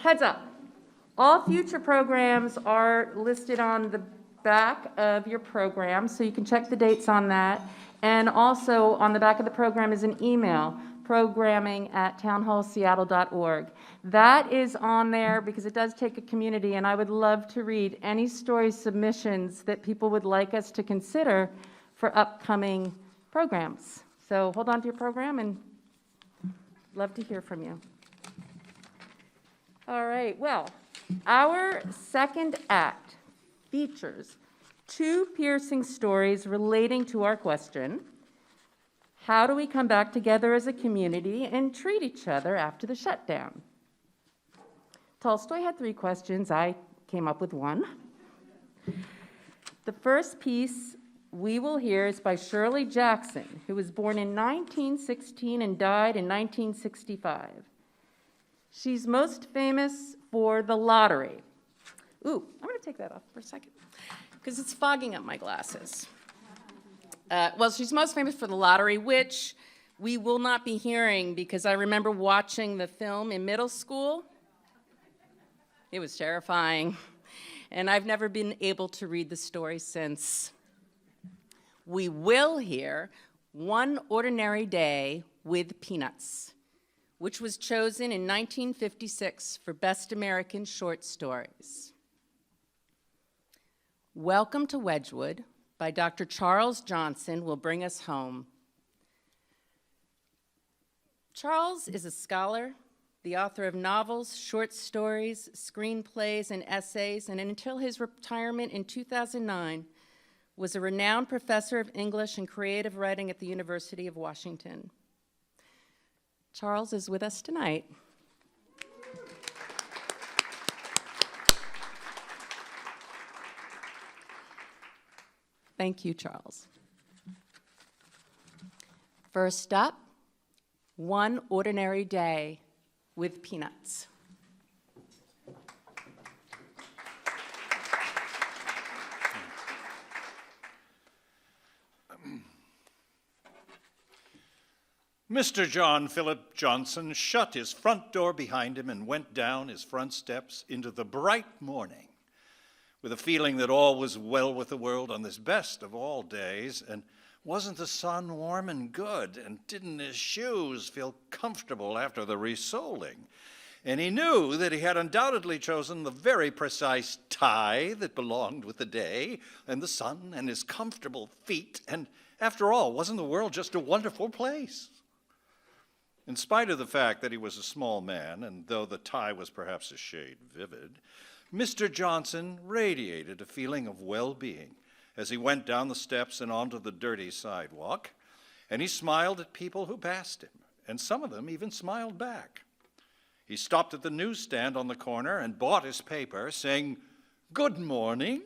Heads up, all future programs are listed on the back of your program, so you can check the dates on that. And also on the back of the program is an email, programming@townhallseattle.org. That is on there because it does take a community, and I would love to read any story submissions that people would like us to consider for upcoming programs. So hold on to your program, and love to hear from you. All right, well, our second act features two piercing stories relating to our question, how do we come back together as a community and treat each other after the shutdown? Tolstoy had 3 questions. I came up with 1. The first piece we will hear is by Shirley Jackson, who was born in 1916 and died in 1965. She's most famous for The Lottery. Ooh, I'm going to take that off for a second because it's fogging up my glasses. Well, she's most famous for The Lottery, which we will not be hearing because I remember watching the film in middle school. It was terrifying, and I've never been able to read the story since. We will hear One Ordinary Day with Peanuts, which was chosen in 1956 for Best American Short Stories. Welcome to Wedgwood by Dr. Charles Johnson will bring us home. Charles is a scholar, the author of novels, short stories, screenplays, and essays, and until his retirement in 2009, was a renowned professor of English and creative writing at the University of Washington. Charles is with us tonight. Thank you, Charles. First up, One Ordinary Day with Peanuts. Mr. John Philip Johnson shut his front door behind him and went down his front steps into the bright morning with a feeling that all was well with the world on this best of all days. And wasn't the sun warm and good? And didn't his shoes feel comfortable after the resoling? And he knew that he had undoubtedly chosen the very precise tie that belonged with the day and the sun and his comfortable feet. And after all, wasn't the world just a wonderful place? In spite of the fact that he was a small man, and though the tie was perhaps a shade vivid, Mr. Johnson radiated a feeling of well-being as he went down the steps and onto the dirty sidewalk, and he smiled at people who passed him, and some of them even smiled back. He stopped at the newsstand on the corner and bought his paper, saying, "Good morning,"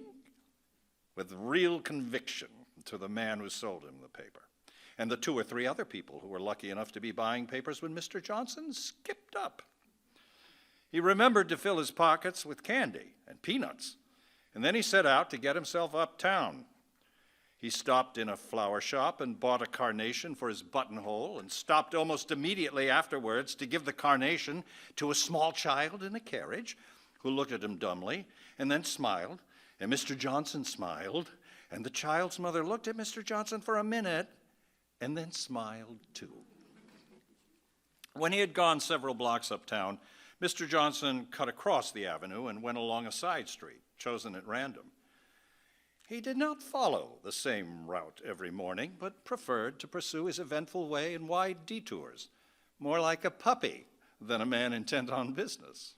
with real conviction to the man who sold him the paper, and the 2 or 3 other people who were lucky enough to be buying papers when Mr. Johnson skipped up. He remembered to fill his pockets with candy and peanuts, and then he set out to get himself uptown. He stopped in a flower shop and bought a carnation for his buttonhole, and stopped almost immediately afterwards to give the carnation to a small child in a carriage who looked at him dumbly and then smiled, and Mr. Johnson smiled, and the child's mother looked at Mr. Johnson for a minute and then smiled too. When he had gone several blocks uptown, Mr. Johnson cut across the avenue and went along a side street, chosen at random. He did not follow the same route every morning, but preferred to pursue his eventful way in wide detours, more like a puppy than a man intent on business.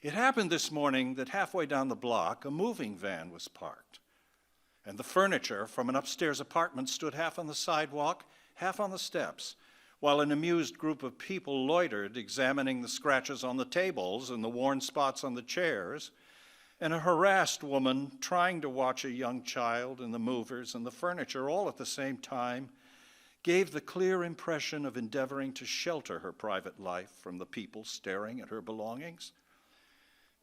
It happened this morning that halfway down the block, a moving van was parked, and the furniture from an upstairs apartment stood half on the sidewalk, half on the steps, while an amused group of people loitered, examining the scratches on the tables and the worn spots on the chairs, and a harassed woman, trying to watch a young child and the movers and the furniture all at the same time, gave the clear impression of endeavoring to shelter her private life from the people staring at her belongings.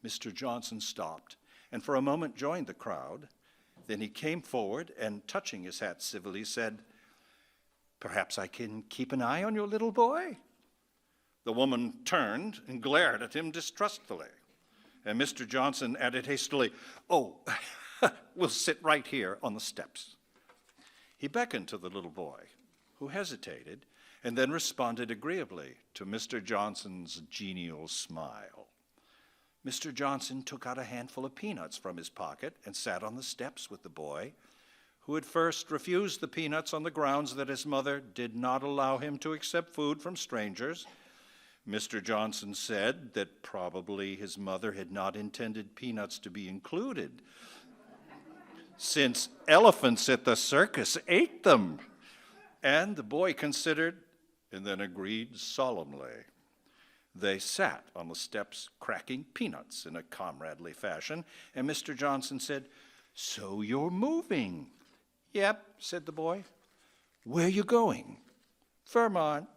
Mr. Johnson stopped and for a moment joined the crowd. Then he came forward and, touching his hat civilly, said, "Perhaps I can keep an eye on your little boy?" The woman turned and glared at him distrustfully, and Mr. Johnson added hastily, "Oh, we'll sit right here on the steps." He beckoned to the little boy, who hesitated and then responded agreeably to Mr. Johnson's genial smile. Mr. Johnson took out a handful of peanuts from his pocket and sat on the steps with the boy, who at first refused the peanuts on the grounds that his mother did not allow him to accept food from strangers. Mr. Johnson said that probably his mother had not intended peanuts to be included, since elephants at the circus ate them. And the boy considered and then agreed solemnly. They sat on the steps cracking peanuts in a comradely fashion, and Mr. Johnson said, "So you're moving?" "Yep," said the boy. "Where you going?" "Vermont."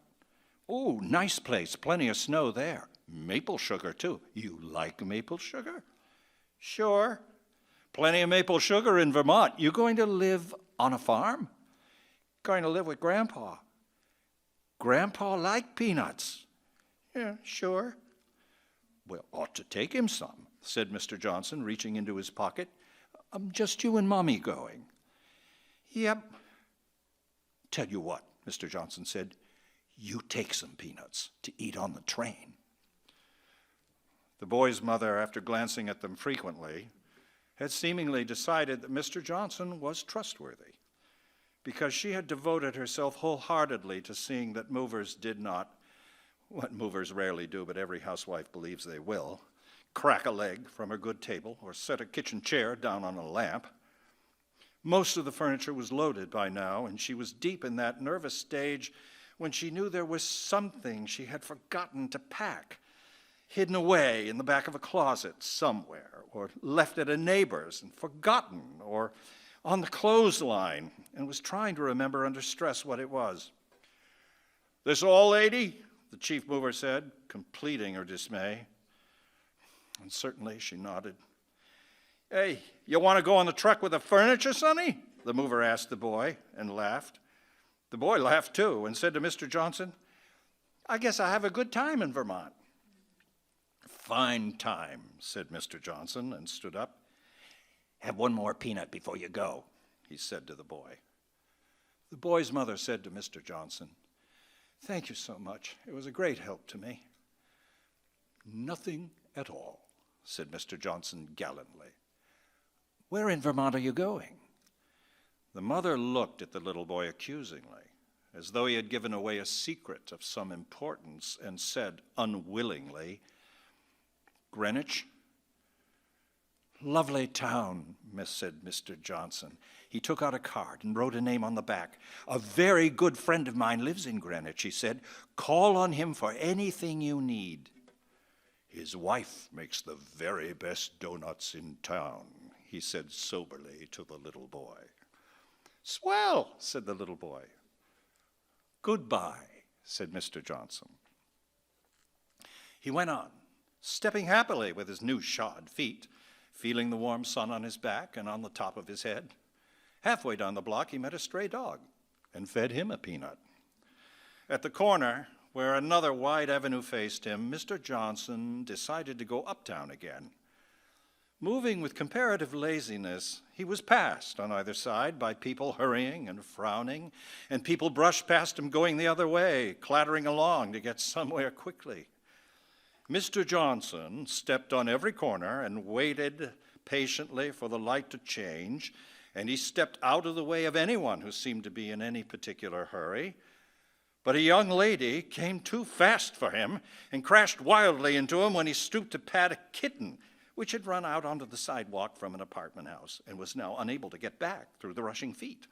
"Oh, nice place, plenty of snow there. Maple sugar, too. You like maple sugar?" "Sure." "Plenty of maple sugar in Vermont. You going to live on a farm?" "Going to live with Grandpa." "Grandpa like peanuts?" "Yeah, sure." "Well, ought to take him some," said Mr. Johnson, reaching into his pocket. "Just you and Mommy going?" "Yep." "Tell you what," Mr. Johnson said, "you take some peanuts to eat on the train." The boy's mother, after glancing at them frequently, had seemingly decided that Mr. Johnson was trustworthy, because she had devoted herself wholeheartedly to seeing that movers did not, what movers rarely do, but every housewife believes they will, crack a leg from a good table or set a kitchen chair down on a lamp. Most of the furniture was loaded by now, and she was deep in that nervous stage when she knew there was something she had forgotten to pack, hidden away in the back of a closet somewhere, or left at a neighbor's and forgotten, or on the clothesline, and was trying to remember under stress what it was. "This all, lady?" the chief mover said, completing her dismay. And certainly she nodded. "Hey, you want to go on the truck with the furniture, Sonny?" the mover asked the boy, and laughed. The boy laughed too, and said to Mr. Johnson, "I guess I have a good time in Vermont." "Fine time," said Mr. Johnson, and stood up. "Have one more peanut before you go," he said to the boy. The boy's mother said to Mr. Johnson, "Thank you so much. It was a great help to me." "Nothing at all," said Mr. Johnson gallantly. "Where in Vermont are you going?" The mother looked at the little boy accusingly, as though he had given away a secret of some importance, and said unwillingly, "Greenwich." Lovely town, said Mr. Johnson. He took out a card and wrote a name on the back. A very good friend of mine lives in Greenwich, he said. Call on him for anything you need. His wife makes the very best donuts in town, he said soberly to the little boy. Swell, said the little boy. Goodbye, said Mr. Johnson. He went on, stepping happily with his new shod feet, feeling the warm sun on his back and on the top of his head. Halfway down the block, he met a stray dog and fed him a peanut. At the corner, where another wide avenue faced him, Mr. Johnson decided to go uptown again. Moving with comparative laziness, he was passed on either side by people hurrying and frowning, and people brushed past him going the other way, clattering along to get somewhere quickly. Mr. Johnson stepped on every corner and waited patiently for the light to change, and he stepped out of the way of anyone who seemed to be in any particular hurry. But a young lady came too fast for him and crashed wildly into him when he stooped to pat a kitten, which had run out onto the sidewalk from an apartment house and was now unable to get back through the rushing feet.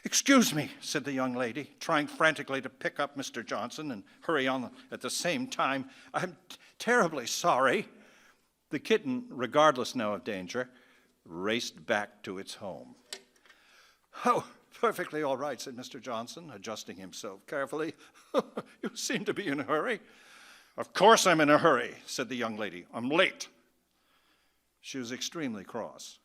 Excuse me, said the young lady, trying frantically to pick up Mr. Johnson and hurry on at the same time. I'm terribly sorry. The kitten, regardless now of danger, raced back to its home. Oh, perfectly all right, said Mr. Johnson, adjusting himself carefully. You seem to be in a hurry. Of course I'm in a hurry, said the young lady. I'm late. She was extremely cross,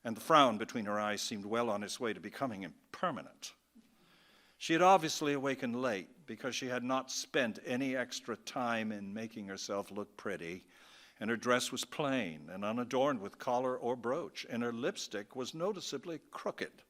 and the frown between her eyes seemed well on its way to becoming permanent. She had obviously awakened late because she had not spent any extra time in making herself look pretty, and her dress was plain and unadorned with collar or brooch, and her lipstick was noticeably crooked.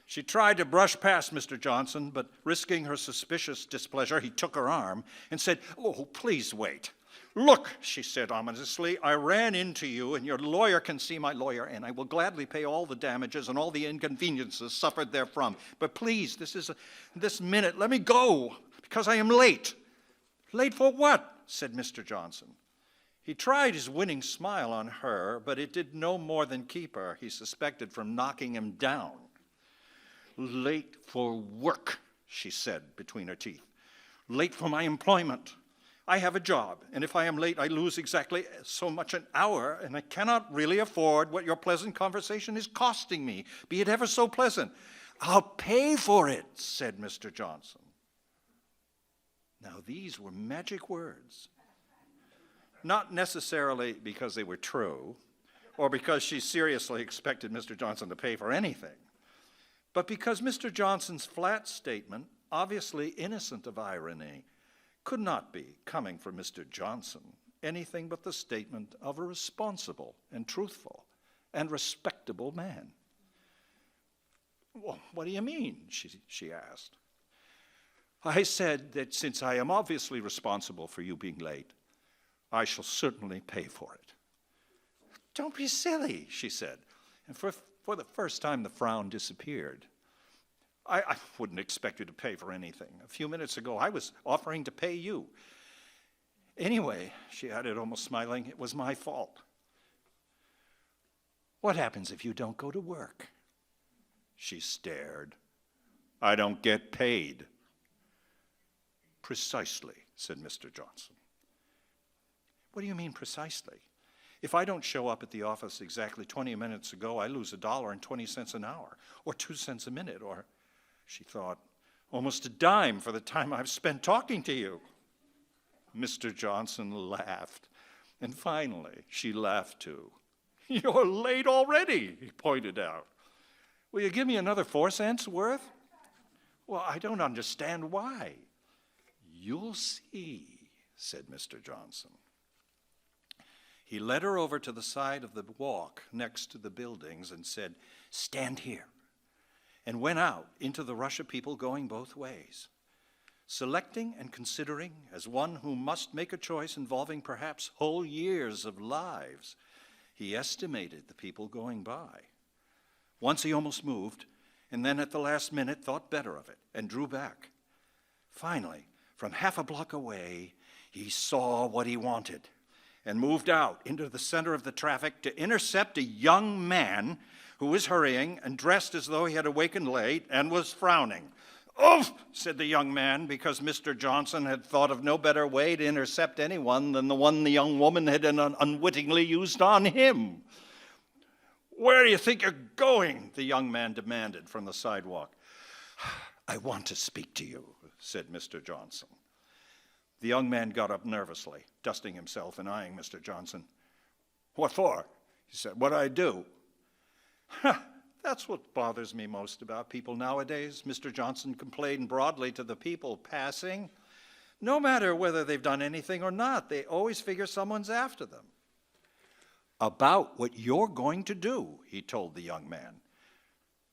She tried to brush past Mr. Johnson, but risking her suspicious displeasure, he took her arm and said, "Oh, please wait. Look," she said ominously, "I ran into you, and your lawyer can see my lawyer, and I will gladly pay all the damages and all the inconveniences suffered therefrom. But please, this minute, let me go, because I am late." "Late for what?" said Mr. Johnson. He tried his winning smile on her, but it did no more than keep her, he suspected, from knocking him down. "Late for work," she said between her teeth. "Late for my employment. I have a job, and if I am late, I lose exactly so much an hour, and I cannot really afford what your pleasant conversation is costing me, be it ever so pleasant." "I'll pay for it," said Mr. Johnson. Now, these were magic words. Not necessarily because they were true, or because she seriously expected Mr. Johnson to pay for anything, but because Mr. Johnson's flat statement, obviously innocent of irony, could not be, coming from Mr. Johnson, anything but the statement of a responsible and truthful and respectable man. "Well, what do you mean?" she asked. "I said that since I am obviously responsible for you being late, I shall certainly pay for it." "Don't be silly," she said, and for the first time the frown disappeared. I wouldn't expect you to pay for anything. A few minutes ago I was offering to pay you. Anyway," she added, almost smiling, "it was my fault." "What happens if you don't go to work?" She stared. "I don't get paid." "Precisely," said Mr. Johnson. "What do you mean precisely? If I don't show up at the office exactly 20 minutes ago, I lose $1.20 an hour, or 2 cents a minute, or," she thought, "almost a dime for the time I've spent talking to you." Mr. Johnson laughed, and finally she laughed too. "You're late already," he pointed out. "Will you give me another 4 cents worth?" "Well, I don't understand why." "You'll see," said Mr. Johnson. He led her over to the side of the walk next to the buildings and said, "Stand here," and went out into the rush of people going both ways. Selecting and considering, as one who must make a choice involving perhaps whole years of lives, he estimated the people going by. Once he almost moved, and then at the last minute thought better of it and drew back. Finally, from half a block away, he saw what he wanted, and moved out into the center of the traffic to intercept a young man who was hurrying and dressed as though he had awakened late and was frowning. "Oof," said the young man, because Mr. Johnson had thought of no better way to intercept anyone than the one the young woman had unwittingly used on him. "Where do you think you're going?" the young man demanded from the sidewalk. "I want to speak to you," said Mr. Johnson. The young man got up nervously, dusting himself and eyeing Mr. Johnson. "What for?" he said. "What'd I do?" "That's what bothers me most about people nowadays," Mr. Johnson complained broadly to the people passing. "No matter whether they've done anything or not, they always figure someone's after them." "About what you're going to do," he told the young man.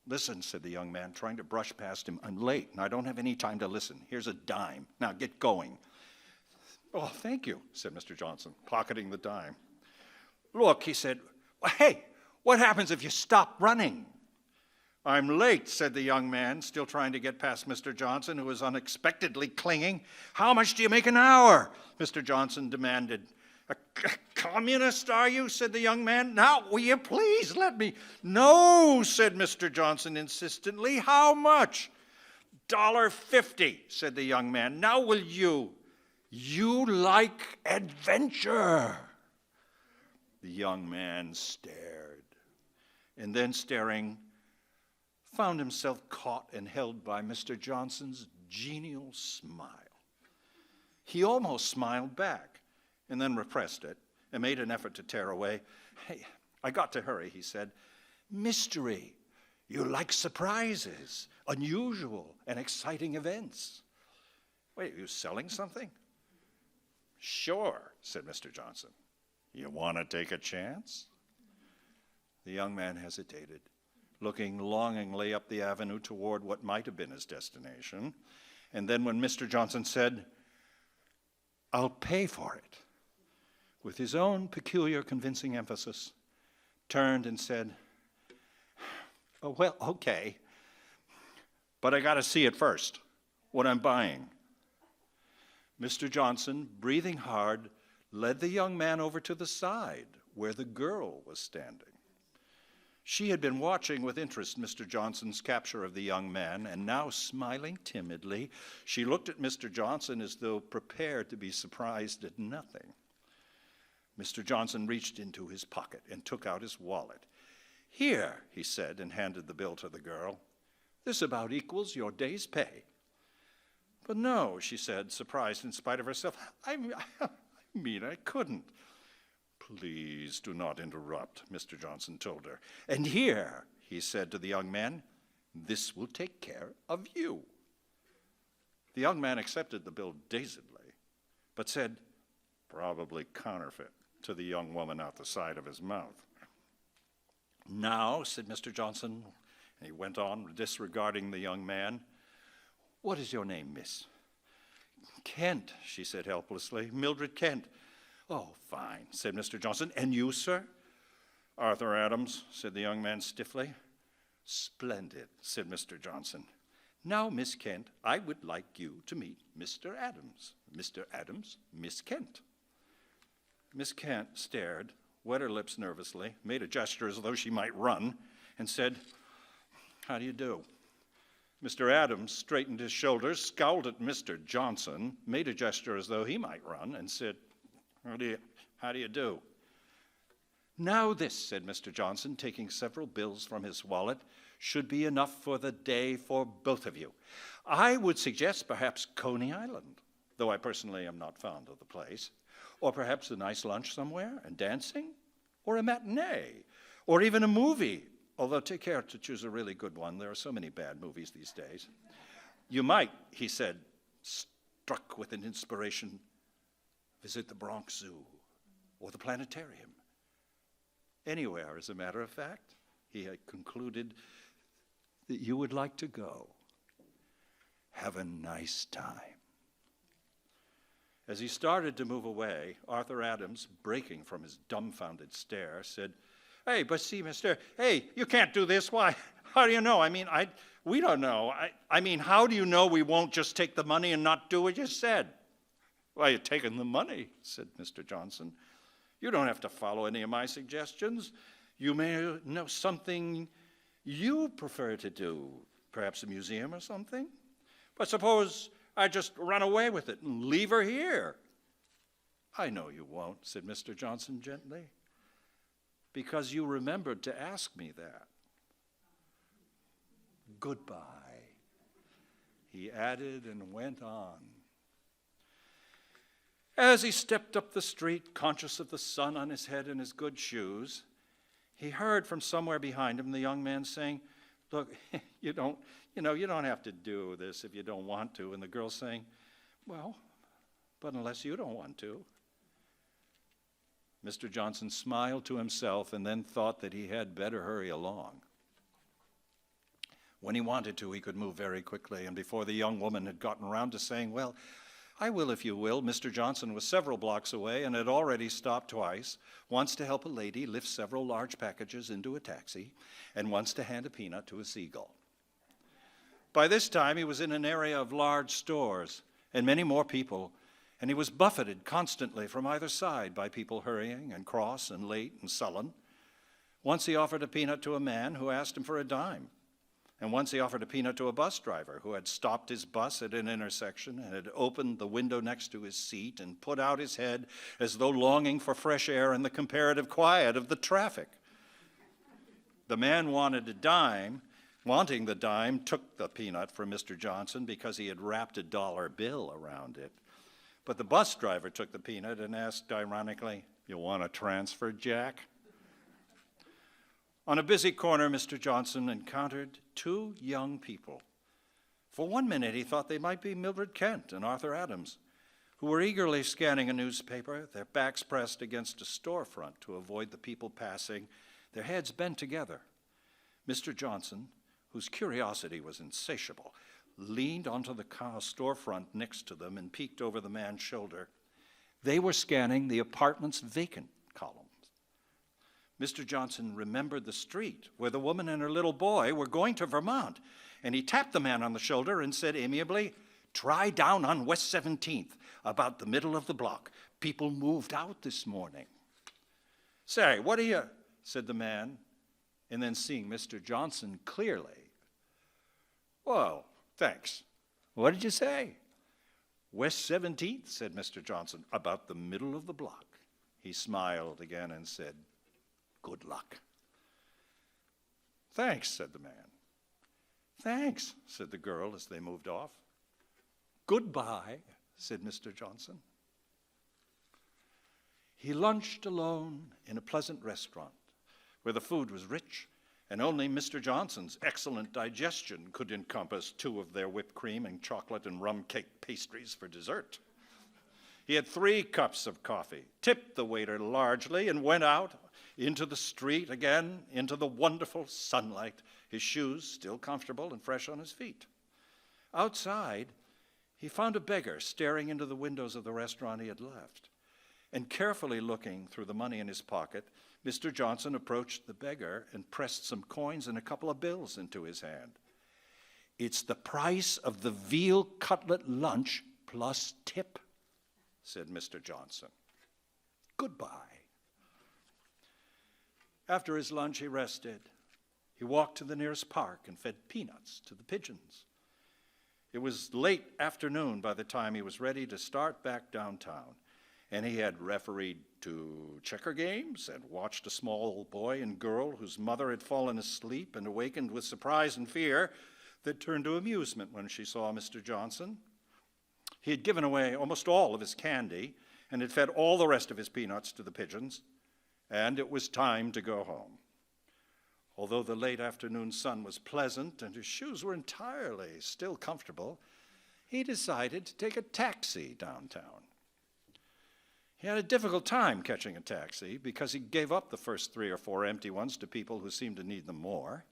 "Listen," said the young man, trying to brush past him. "I'm late, and I don't have any time to listen. Here's a dime. Now get going." "Oh, thank you," said Mr. Johnson, pocketing the dime. "Look," he said, "hey, what happens if you stop running?" "I'm late," said the young man, still trying to get past Mr. Johnson, who was unexpectedly clinging. "How much do you make an hour?" Mr. Johnson demanded. "A communist, are you?" said the young man. "Now, will you please let me—" "No," said Mr. Johnson insistently. "How much?" $1.50, said the young man. "Now will you—" "You like adventure." The young man stared, and then staring, found himself caught and held by Mr. Johnson's genial smile. He almost smiled back, and then repressed it, and made an effort to tear away. "Hey, I got to hurry," he said. "Mystery. You like surprises, unusual and exciting events. Wait, are you selling something?" "Sure," said Mr. Johnson. "You want to take a chance?" The young man hesitated, looking longingly up the avenue toward what might have been his destination. And then when Mr. Johnson said, "I'll pay for it," with his own peculiar convincing emphasis, turned and said, "Oh, well, okay, but I got to see it first, what I'm buying." Mr. Johnson, breathing hard, led the young man over to the side where the girl was standing. She had been watching with interest Mr. Johnson's capture of the young man, and now, smiling timidly, she looked at Mr. Johnson as though prepared to be surprised at nothing. Mr. Johnson reached into his pocket and took out his wallet. "Here," he said, and handed the bill to the girl. "This about equals your day's pay." "But no," she said, surprised in spite of herself. I mean, I couldn't." "Please do not interrupt," Mr. Johnson told her. "And here," he said to the young man, "this will take care of you." The young man accepted the bill dazedly, but said, "Probably counterfeit," to the young woman out the side of his mouth. "Now," said Mr. Johnson, and he went on, disregarding the young man, "what is your name, miss?" "Kent," she said helplessly. "Mildred Kent." "Oh, fine," said Mr. Johnson. "And you, sir?" "Arthur Adams," said the young man stiffly. "Splendid," said Mr. Johnson. "Now, Miss Kent, I would like you to meet Mr. Adams. Mr. Adams, Miss Kent." Miss Kent stared, wet her lips nervously, made a gesture as though she might run, and said, "How do you do?" Mr. Adams straightened his shoulders, scowled at Mr. Johnson, made a gesture as though he might run, and said, How do you do?" "Now this," said Mr. Johnson, taking several bills from his wallet, "should be enough for the day for both of you. I would suggest perhaps Coney Island, though I personally am not fond of the place, or perhaps a nice lunch somewhere and dancing, or a matinee, or even a movie, although take care to choose a really good one. There are so many bad movies these days. You might," he said, struck with an inspiration, "visit the Bronx Zoo or the planetarium. Anywhere, as a matter of fact," he had concluded, "that you would like to go. Have a nice time." As he started to move away, Arthur Adams, breaking from his dumbfounded stare, said, "Hey, but see, mister, hey, you can't do this. Why? How do you know? We don't know. I mean, how do you know we won't just take the money and not do what you said?" "Why, you're taking the money," said Mr. Johnson. You don't have to follow any of my suggestions. You may know something you prefer to do, perhaps a museum or something. But suppose I just run away with it and leave her here. I know you won't, said Mr. Johnson gently, because you remembered to ask me that. Goodbye, he added and went on. As he stepped up the street, conscious of the sun on his head and his good shoes, he heard from somewhere behind him the young man saying, "Look, you don't have to do this if you don't want to." And the girl saying, "Well, but unless you don't want to." Mr. Johnson smiled to himself and then thought that he had better hurry along. When he wanted to, he could move very quickly, and before the young woman had gotten around to saying, "Well, I will if you will," Mr. Johnson was several blocks away and had already stopped twice, once to help a lady lift several large packages into a taxi, and once to hand a peanut to a seagull. By this time, he was in an area of large stores and many more people, and he was buffeted constantly from either side by people hurrying and cross and late and sullen. Once he offered a peanut to a man who asked him for a dime. And once he offered a peanut to a bus driver who had stopped his bus at an intersection and had opened the window next to his seat and put out his head as though longing for fresh air and the comparative quiet of the traffic. The man wanting the dime, took the peanut from Mr. Johnson because he had wrapped a dollar bill around it. But the bus driver took the peanut and asked ironically, "You want a transfer, Jack?" On a busy corner, Mr. Johnson encountered two young people. For 1 minute, he thought they might be Mildred Kent and Arthur Adams, who were eagerly scanning a newspaper, their backs pressed against a storefront to avoid the people passing, their heads bent together. Mr. Johnson, whose curiosity was insatiable, leaned onto the storefront next to them and peeked over the man's shoulder. They were scanning the apartment's vacant column. Mr. Johnson remembered the street where the woman and her little boy were going to Vermont, and he tapped the man on the shoulder and said amiably, "Try down on West 17th, about the middle of the block. People moved out this morning." "Say, what are you?" said the man, and then seeing Mr. Johnson clearly, "Well, thanks. What did you say?" "West 17th, said Mr. Johnson, "about the middle of the block." He smiled again and said, "Good luck." "Thanks," said the man. "Thanks," said the girl as they moved off. "Goodbye," said Mr. Johnson. He lunched alone in a pleasant restaurant where the food was rich and only Mr. Johnson's excellent digestion could encompass 2 of their whipped cream and chocolate and rum cake pastries for dessert. He had 3 cups of coffee, tipped the waiter largely, and went out into the street again, into the wonderful sunlight, his shoes still comfortable and fresh on his feet. Outside, he found a beggar staring into the windows of the restaurant he had left. And carefully looking through the money in his pocket, Mr. Johnson approached the beggar and pressed some coins and a couple of bills into his hand. "It's the price of the veal cutlet lunch plus tip," said Mr. Johnson. "Goodbye." After his lunch, he rested. He walked to the nearest park and fed peanuts to the pigeons. It was late afternoon by the time he was ready to start back downtown, and he had refereed 2 checker games and watched a small boy and girl whose mother had fallen asleep and awakened with surprise and fear that turned to amusement when she saw Mr. Johnson. He had given away almost all of his candy and had fed all the rest of his peanuts to the pigeons, and it was time to go home. Although the late afternoon sun was pleasant and his shoes were entirely still comfortable, he decided to take a taxi downtown. He had a difficult time catching a taxi because he gave up the first 3 or 4 empty ones to people who seemed to need them more.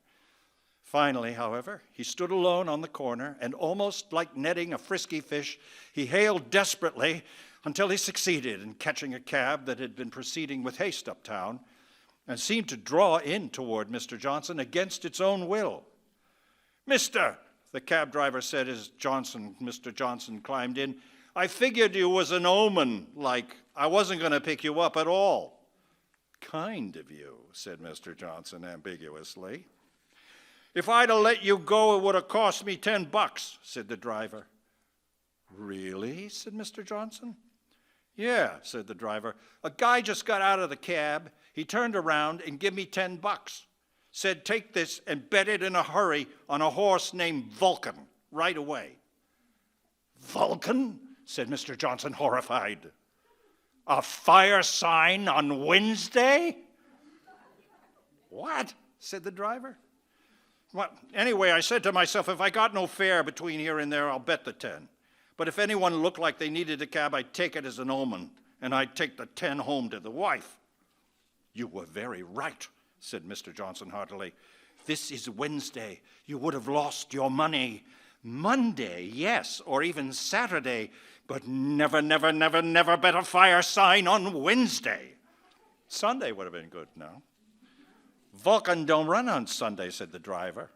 Finally, however, he stood alone on the corner, and almost like netting a frisky fish, he hailed desperately until he succeeded in catching a cab that had been proceeding with haste uptown and seemed to draw in toward Mr. Johnson against its own will. "Mister," the cab driver said as Mr. Johnson climbed in, "I figured you was an omen, like I wasn't going to pick you up at all." Kind of you, said Mr. Johnson ambiguously. If I'd have let you go, it would have cost me $10, said the driver. Really? Said Mr. Johnson. Yeah, said the driver. A guy just got out of the cab. He turned around and gave me $10. Said, take this and bet it in a hurry on a horse named Vulcan right away. Vulcan? Said Mr. Johnson, horrified. A fire sign on Wednesday? What? Said the driver. Well, anyway, I said to myself, if I got no fare between here and there, I'll bet the 10. But if anyone looked like they needed a cab, I'd take it as an omen, and I'd take the 10 home to the wife. You were very right, said Mr. Johnson heartily. This is Wednesday. You would have lost your money. Monday, yes, or even Saturday, but never, never, never, never bet a fire sign on Wednesday. Sunday would have been good, no? Vulcan don't run on Sunday, said the driver.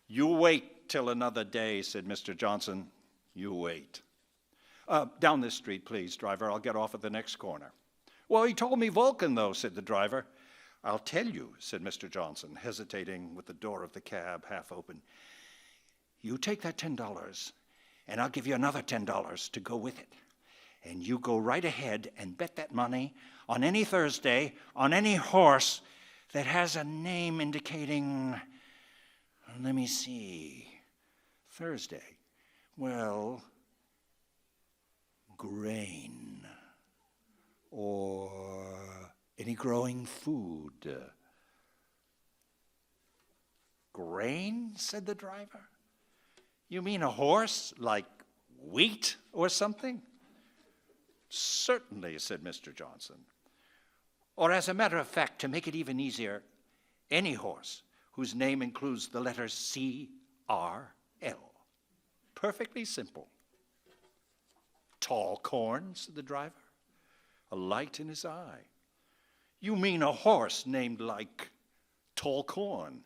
You wait till another day, said Mr. Johnson. You wait. Down this street, please, driver. I'll get off at the next corner. Well, he told me Vulcan, though, said the driver. I'll tell you, said Mr. Johnson, hesitating with the door of the cab half open. You take that $10, and I'll give you another $10 to go with it. And you go right ahead and bet that money on any Thursday, on any horse that has a name indicating, let me see, Thursday. Well, grain, or any growing food. Grain, said the driver. You mean a horse like wheat or something? Certainly, said Mr. Johnson. Or as a matter of fact, to make it even easier, any horse whose name includes the letters C-R-L. Perfectly simple. Tall corn, said the driver, a light in his eye. You mean a horse named like Tall Corn?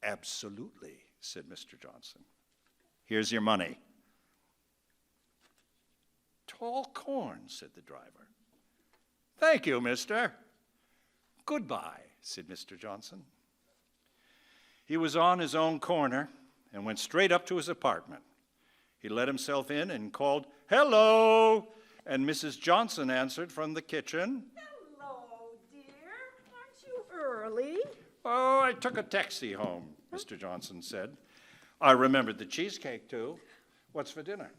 Absolutely, said Mr. Johnson. Here's your money. Tall Corn, said the driver. Thank you, mister. Goodbye, said Mr. Johnson. He was on his own corner and went straight up to his apartment. He let himself in and called, "Hello!" And Mrs. Johnson answered from the kitchen. Hello, dear. Aren't you early? Oh, I took a taxi home, Mr. Johnson said. I remembered the cheesecake, too. What's for dinner?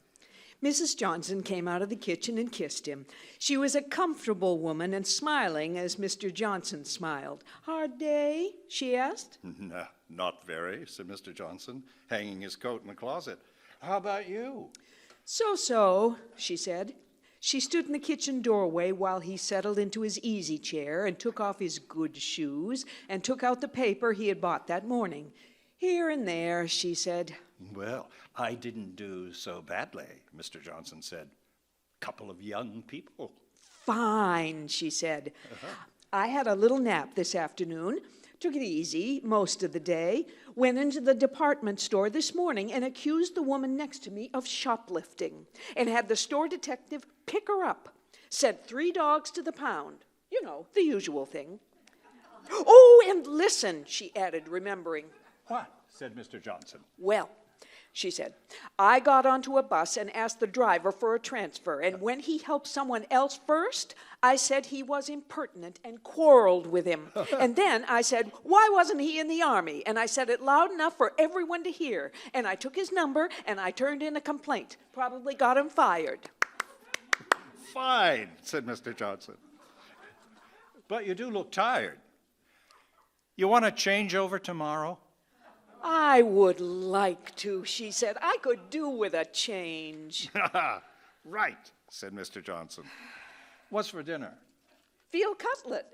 Mrs. Johnson came out of the kitchen and kissed him. She was a comfortable woman and smiling as Mr. Johnson smiled. Hard day? She asked. No, not very, said Mr. Johnson, hanging his coat in the closet. How about you? So, she said. She stood in the kitchen doorway while he settled into his easy chair and took off his good shoes and took out the paper he had bought that morning. Here and there, she said. Well, I didn't do so badly, Mr. Johnson said. Couple of young people. Fine, she said. I had a little nap this afternoon. Took it easy most of the day. Went into the department store this morning and accused the woman next to me of shoplifting and had the store detective pick her up. Sent 3 dogs to the pound. You know, the usual thing. Oh, and listen, she added, remembering. What? Said Mr. Johnson. Well, she said, I got onto a bus and asked the driver for a transfer, and when he helped someone else first, I said he was impertinent and quarreled with him. And then I said, why wasn't he in the Army? And I said it loud enough for everyone to hear. And I took his number and I turned in a complaint. Probably got him fired. Fine, said Mr. Johnson. But you do look tired. You want to change over tomorrow? I would like to, she said. I could do with a change. Right, said Mr. Johnson. What's for dinner? Veal cutlet.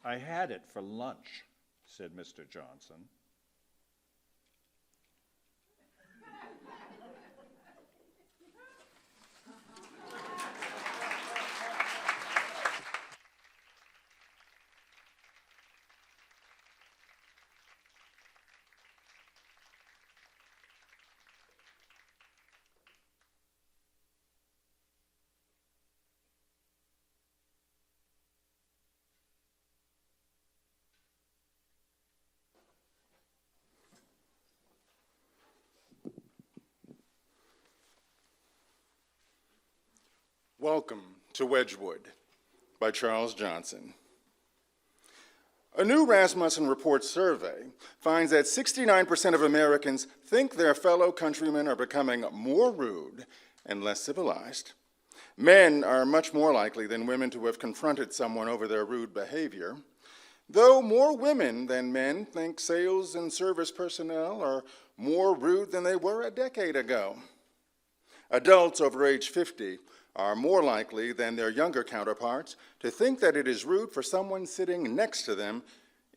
I had it for lunch, said Mr. Johnson. Welcome to Wedgwood by Charles Johnson. A new Rasmussen Report survey finds that 69% of Americans think their fellow countrymen are becoming more rude and less civilized. Men are much more likely than women to have confronted someone over their rude behavior, though more women than men think sales and service personnel are more rude than they were a decade ago. Adults over age 50 are more likely than their younger counterparts to think that it is rude for someone sitting next to them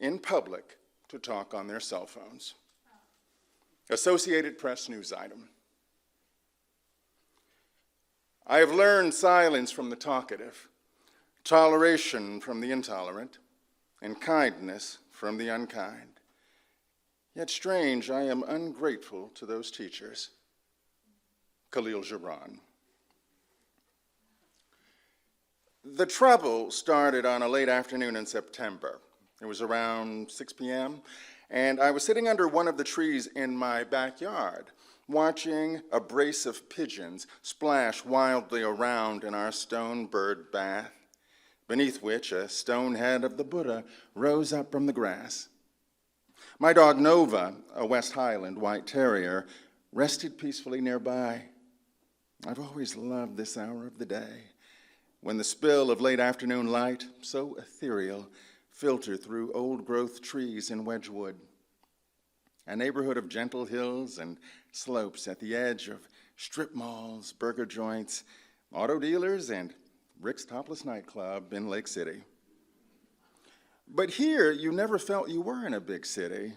in public to talk on their cell phones. Associated Press news item. I have learned silence from the talkative, toleration from the intolerant, and kindness from the unkind. Yet strange, I am ungrateful to those teachers. Khalil Gibran. The trouble started on a late afternoon in September. It was around 6 p.m., and I was sitting under one of the trees in my backyard, watching a brace of pigeons splash wildly around in our stone bird bath, beneath which a stone head of the Buddha rose up from the grass. My dog Nova, a West Highland white terrier, rested peacefully nearby. I've always loved this hour of the day, when the spill of late afternoon light, so ethereal, filtered through old-growth trees in Wedgwood, a neighborhood of gentle hills and slopes at the edge of strip malls, burger joints, auto dealers, and Rick's Topless nightclub in Lake City. But here, you never felt you were in a big city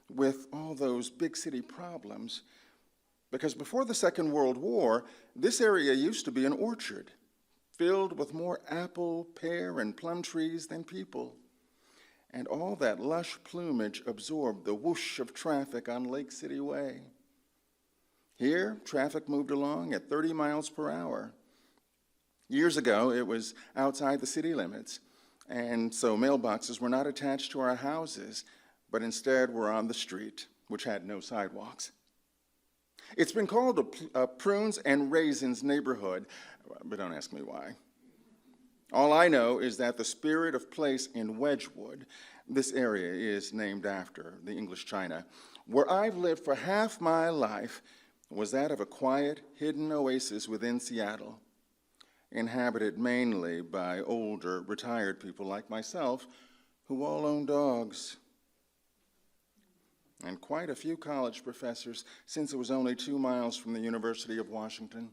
with all those big city problems, because before the Second World War, this area used to be an orchard filled with more apple, pear, and plum trees than people. And all that lush plumage absorbed the whoosh of traffic on Lake City Way. Here, traffic moved along at 30 miles per hour. Years ago, it was outside the city limits, and so mailboxes were not attached to our houses, but instead were on the street, which had no sidewalks. It's been called a prunes and raisins neighborhood, but don't ask me why. All I know is that the spirit of place in Wedgwood, this area is named after the English China, where I've lived for half my life, was that of a quiet, hidden oasis within Seattle, inhabited mainly by older, retired people like myself, who all own dogs, and quite a few college professors, since it was only 2 miles from the University of Washington.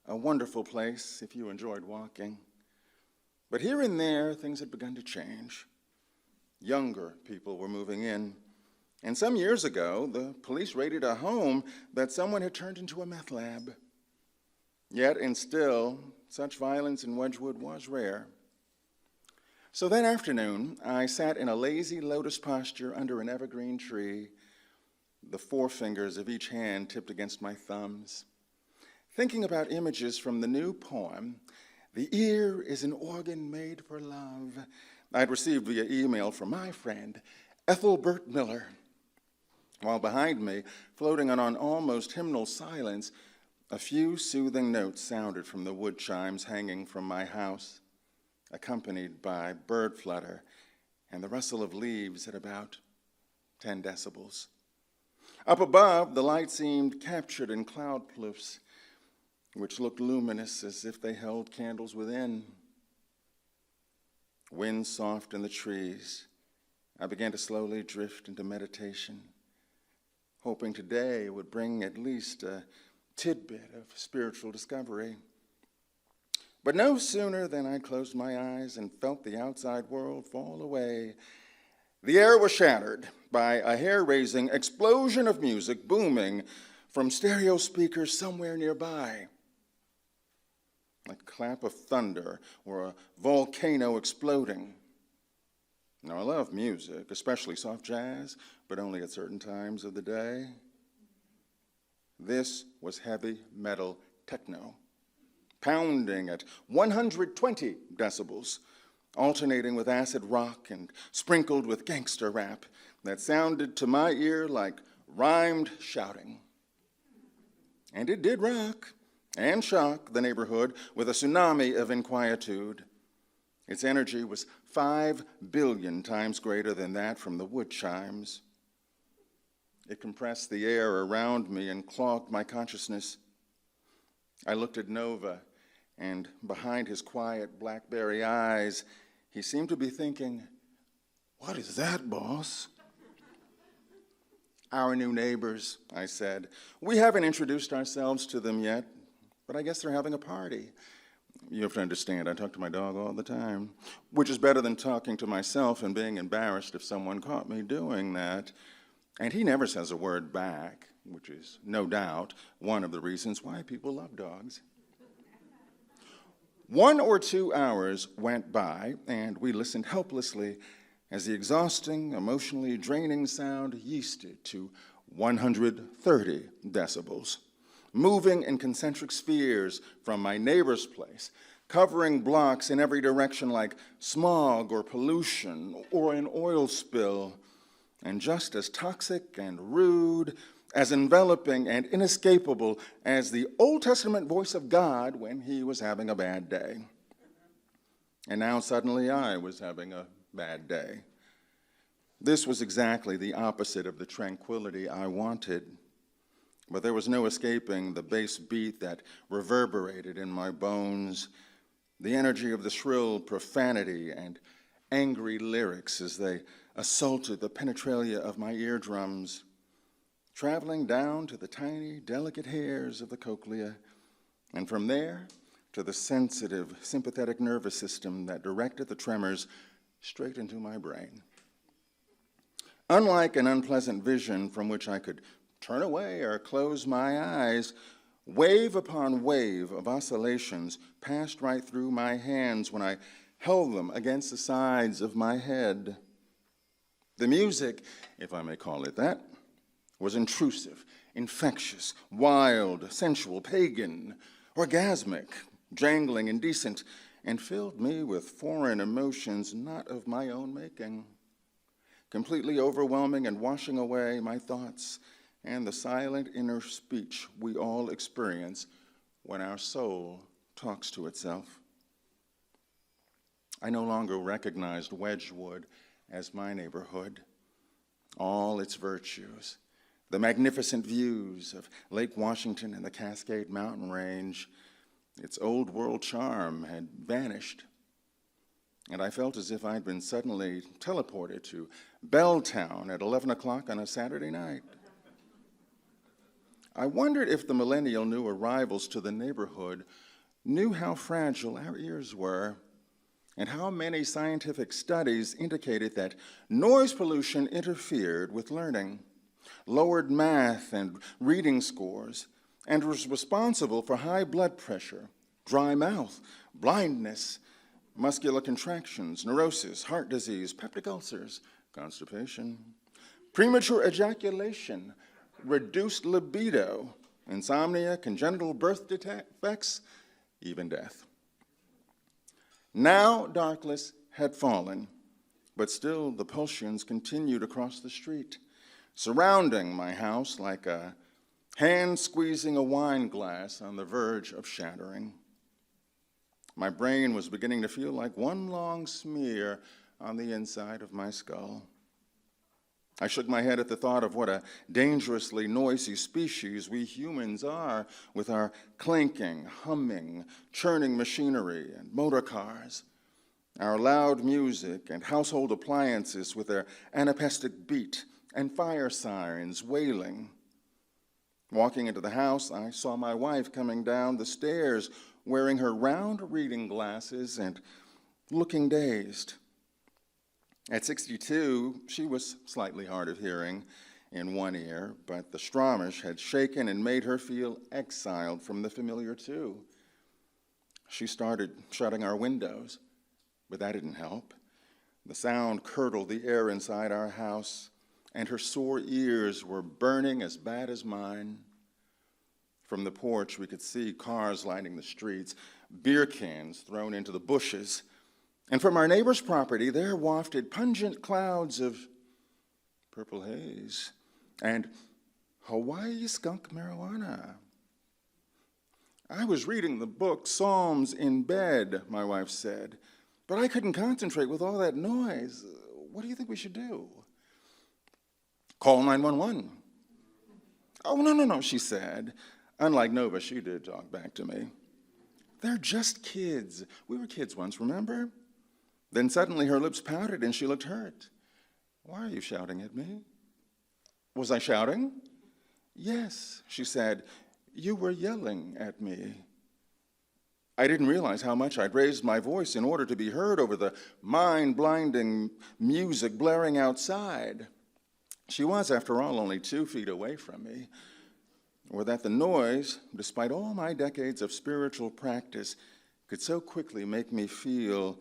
A wonderful place if you enjoyed walking. But here and there, things had begun to change. Younger people were moving in. And some years ago, the police raided a home that someone had turned into a meth lab. Yet, and still, such violence in Wedgwood was rare. So that afternoon, I sat in a lazy lotus posture under an evergreen tree, the forefingers of each hand tipped against my thumbs, thinking about images from the new poem, "The Ear is an Organ Made for Love," I'd received via email from my friend, Ethelbert Miller, while behind me, floating on an almost hymnal silence, a few soothing notes sounded from the wood chimes hanging from my house, accompanied by bird flutter and the rustle of leaves at about 10 decibels. Up above, the light seemed captured in cloud ploufs, which looked luminous as if they held candles within. Wind soft in the trees, I began to slowly drift into meditation, hoping today would bring at least a tidbit of spiritual discovery. But no sooner than I closed my eyes and felt the outside world fall away, the air was shattered by a hair-raising explosion of music booming from stereo speakers somewhere nearby. A clap of thunder or a volcano exploding. Now, I love music, especially soft jazz, but only at certain times of the day. This was heavy metal techno, pounding at 120 decibels, alternating with acid rock and sprinkled with gangster rap that sounded to my ear like rhymed shouting. And it did rock, and shock the neighborhood with a tsunami of inquietude. Its energy was 5 billion times greater than that from the wood chimes. It compressed the air around me and clogged my consciousness. I looked at Nova, and behind his quiet blackberry eyes, he seemed to be thinking, "What is that, boss?" "Our new neighbors," I said. "We haven't introduced ourselves to them yet, but I guess they're having a party." You have to understand, I talk to my dog all the time, which is better than talking to myself and being embarrassed if someone caught me doing that. And he never says a word back, which is no doubt one of the reasons why people love dogs. 1 or 2 hours went by, and we listened helplessly as the exhausting, emotionally draining sound yeasted to 130 decibels, moving in concentric spheres from my neighbor's place, covering blocks in every direction like smog or pollution or an oil spill, and just as toxic and rude, as enveloping and inescapable as the Old Testament voice of God when he was having a bad day. And now suddenly I was having a bad day. This was exactly the opposite of the tranquility I wanted, but there was no escaping the bass beat that reverberated in my bones, the energy of the shrill profanity and angry lyrics as they assaulted the penetralia of my eardrums, traveling down to the tiny, delicate hairs of the cochlea, and from there to the sensitive, sympathetic nervous system that directed the tremors straight into my brain. Unlike an unpleasant vision from which I could turn away or close my eyes, wave upon wave of oscillations passed right through my hands when I held them against the sides of my head. The music, if I may call it that, was intrusive, infectious, wild, sensual, pagan, orgasmic, jangling, indecent, and filled me with foreign emotions not of my own making, completely overwhelming and washing away my thoughts and the silent inner speech we all experience when our soul talks to itself. I no longer recognized Wedgwood as my neighborhood, all its virtues, the magnificent views of Lake Washington and the Cascade Mountain Range. Its old world charm had vanished, and I felt as if I'd been suddenly teleported to Belltown at 11 o'clock on a Saturday night. I wondered if the millennial new arrivals to the neighborhood knew how fragile our ears were, and how many scientific studies indicated that noise pollution interfered with learning, lowered math and reading scores, and was responsible for high blood pressure, dry mouth, blindness, muscular contractions, neurosis, heart disease, peptic ulcers, constipation, premature ejaculation, reduced libido, insomnia, congenital birth defects, even death. Now darkness had fallen, but still the pulsions continued across the street, surrounding my house like a hand squeezing a wine glass on the verge of shattering. My brain was beginning to feel like one long smear on the inside of my skull. I shook my head at the thought of what a dangerously noisy species we humans are, with our clinking, humming, churning machinery and motor cars, our loud music and household appliances with their anapestic beat and fire sirens wailing. Walking into the house, I saw my wife coming down the stairs wearing her round reading glasses and looking dazed. At 62, she was slightly hard of hearing in one ear, but the Stramish had shaken and made her feel exiled from the familiar too. She started shutting our windows, but that didn't help. The sound curdled the air inside our house, and her sore ears were burning as bad as mine. From the porch, we could see cars lining the streets, beer cans thrown into the bushes, and from our neighbor's property, there wafted pungent clouds of purple haze and Hawaii skunk marijuana. I was reading the book Psalms in bed, my wife said, but I couldn't concentrate with all that noise. What do you think we should do? Call 911. Oh, no, she said. Unlike Nova, she did talk back to me. They're just kids. We were kids once, remember? Then suddenly her lips pouted and she looked hurt. Why are you shouting at me? Was I shouting? Yes, she said. You were yelling at me. I didn't realize how much I'd raised my voice in order to be heard over the mind-blinding music blaring outside. She was, after all, only 2 feet away from me. Or that the noise, despite all my decades of spiritual practice, could so quickly make me feel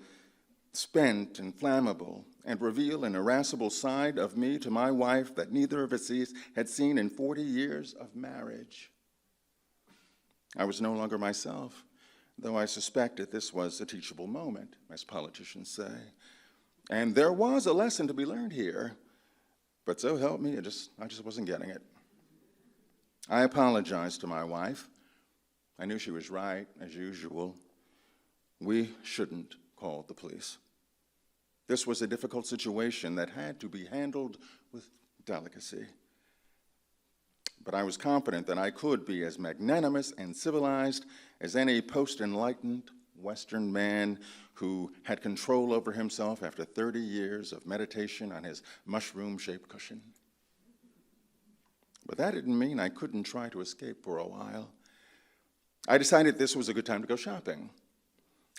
spent and flammable and reveal an irascible side of me to my wife that neither of us had seen in 40 years of marriage. I was no longer myself, though I suspected this was a teachable moment, as politicians say. And there was a lesson to be learned here, but so help me, I just wasn't getting it. I apologized to my wife. I knew she was right, as usual. We shouldn't call the police. This was a difficult situation that had to be handled with delicacy. But I was confident that I could be as magnanimous and civilized as any post-enlightened Western man who had control over himself after 30 years of meditation on his mushroom-shaped cushion. But that didn't mean I couldn't try to escape for a while. I decided this was a good time to go shopping.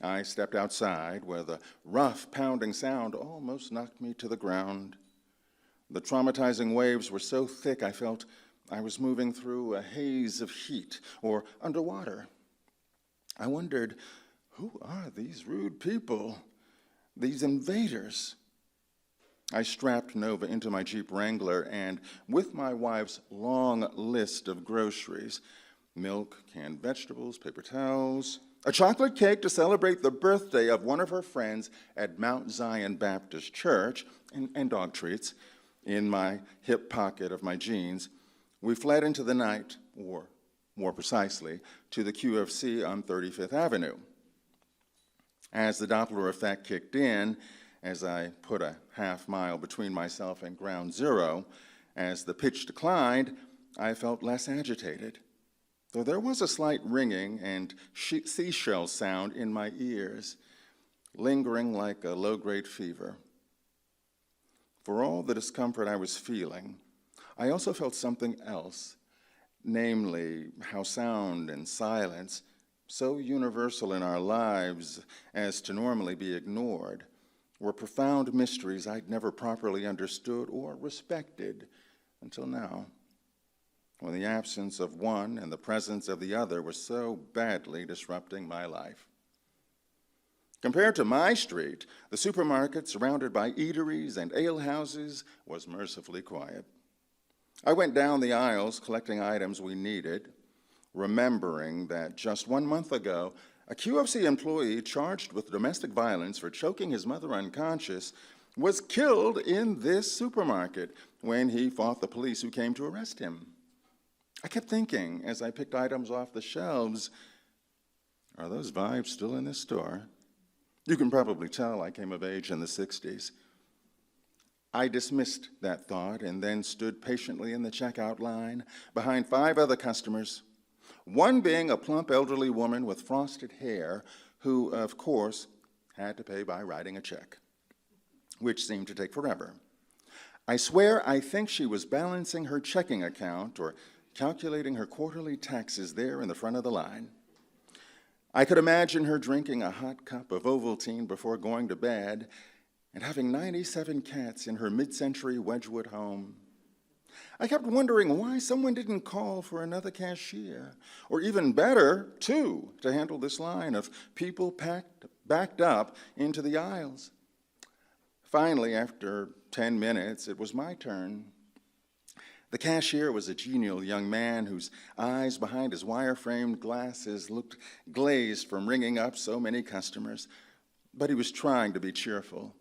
I stepped outside where the rough pounding sound almost knocked me to the ground. The traumatizing waves were so thick I felt I was moving through a haze of heat or underwater. I wondered, who are these rude people, these invaders? I strapped Nova into my Jeep Wrangler and, with my wife's long list of groceries, milk, canned vegetables, paper towels, a chocolate cake to celebrate the birthday of one of her friends at Mount Zion Baptist Church, and dog treats, in my hip pocket of my jeans, we fled into the night, or more precisely, to the QFC on 35th Avenue. As the Doppler effect kicked in, as I put a half mile between myself and ground zero, as the pitch declined, I felt less agitated, though there was a slight ringing and seashell sound in my ears, lingering like a low-grade fever. For all the discomfort I was feeling, I also felt something else, namely how sound and silence, so universal in our lives as to normally be ignored, were profound mysteries I'd never properly understood or respected until now, when the absence of one and the presence of the other were so badly disrupting my life. Compared to my street, the supermarket surrounded by eateries and alehouses was mercifully quiet. I went down the aisles collecting items we needed, remembering that just 1 month ago, a QFC employee charged with domestic violence for choking his mother unconscious was killed in this supermarket when he fought the police who came to arrest him. I kept thinking as I picked items off the shelves, are those vibes still in this store? You can probably tell I came of age in the 60s. I dismissed that thought and then stood patiently in the checkout line behind 5 other customers, one being a plump elderly woman with frosted hair who, of course, had to pay by writing a check, which seemed to take forever. I swear I think she was balancing her checking account or calculating her quarterly taxes there in the front of the line. I could imagine her drinking a hot cup of Ovaltine before going to bed and having 97 cats in her mid-century Wedgwood home. I kept wondering why someone didn't call for another cashier, or even better, 2, to handle this line of people backed up into the aisles. Finally, after 10 minutes, it was my turn. The cashier was a genial young man whose eyes behind his wire-framed glasses looked glazed from ringing up so many customers, but he was trying to be cheerful.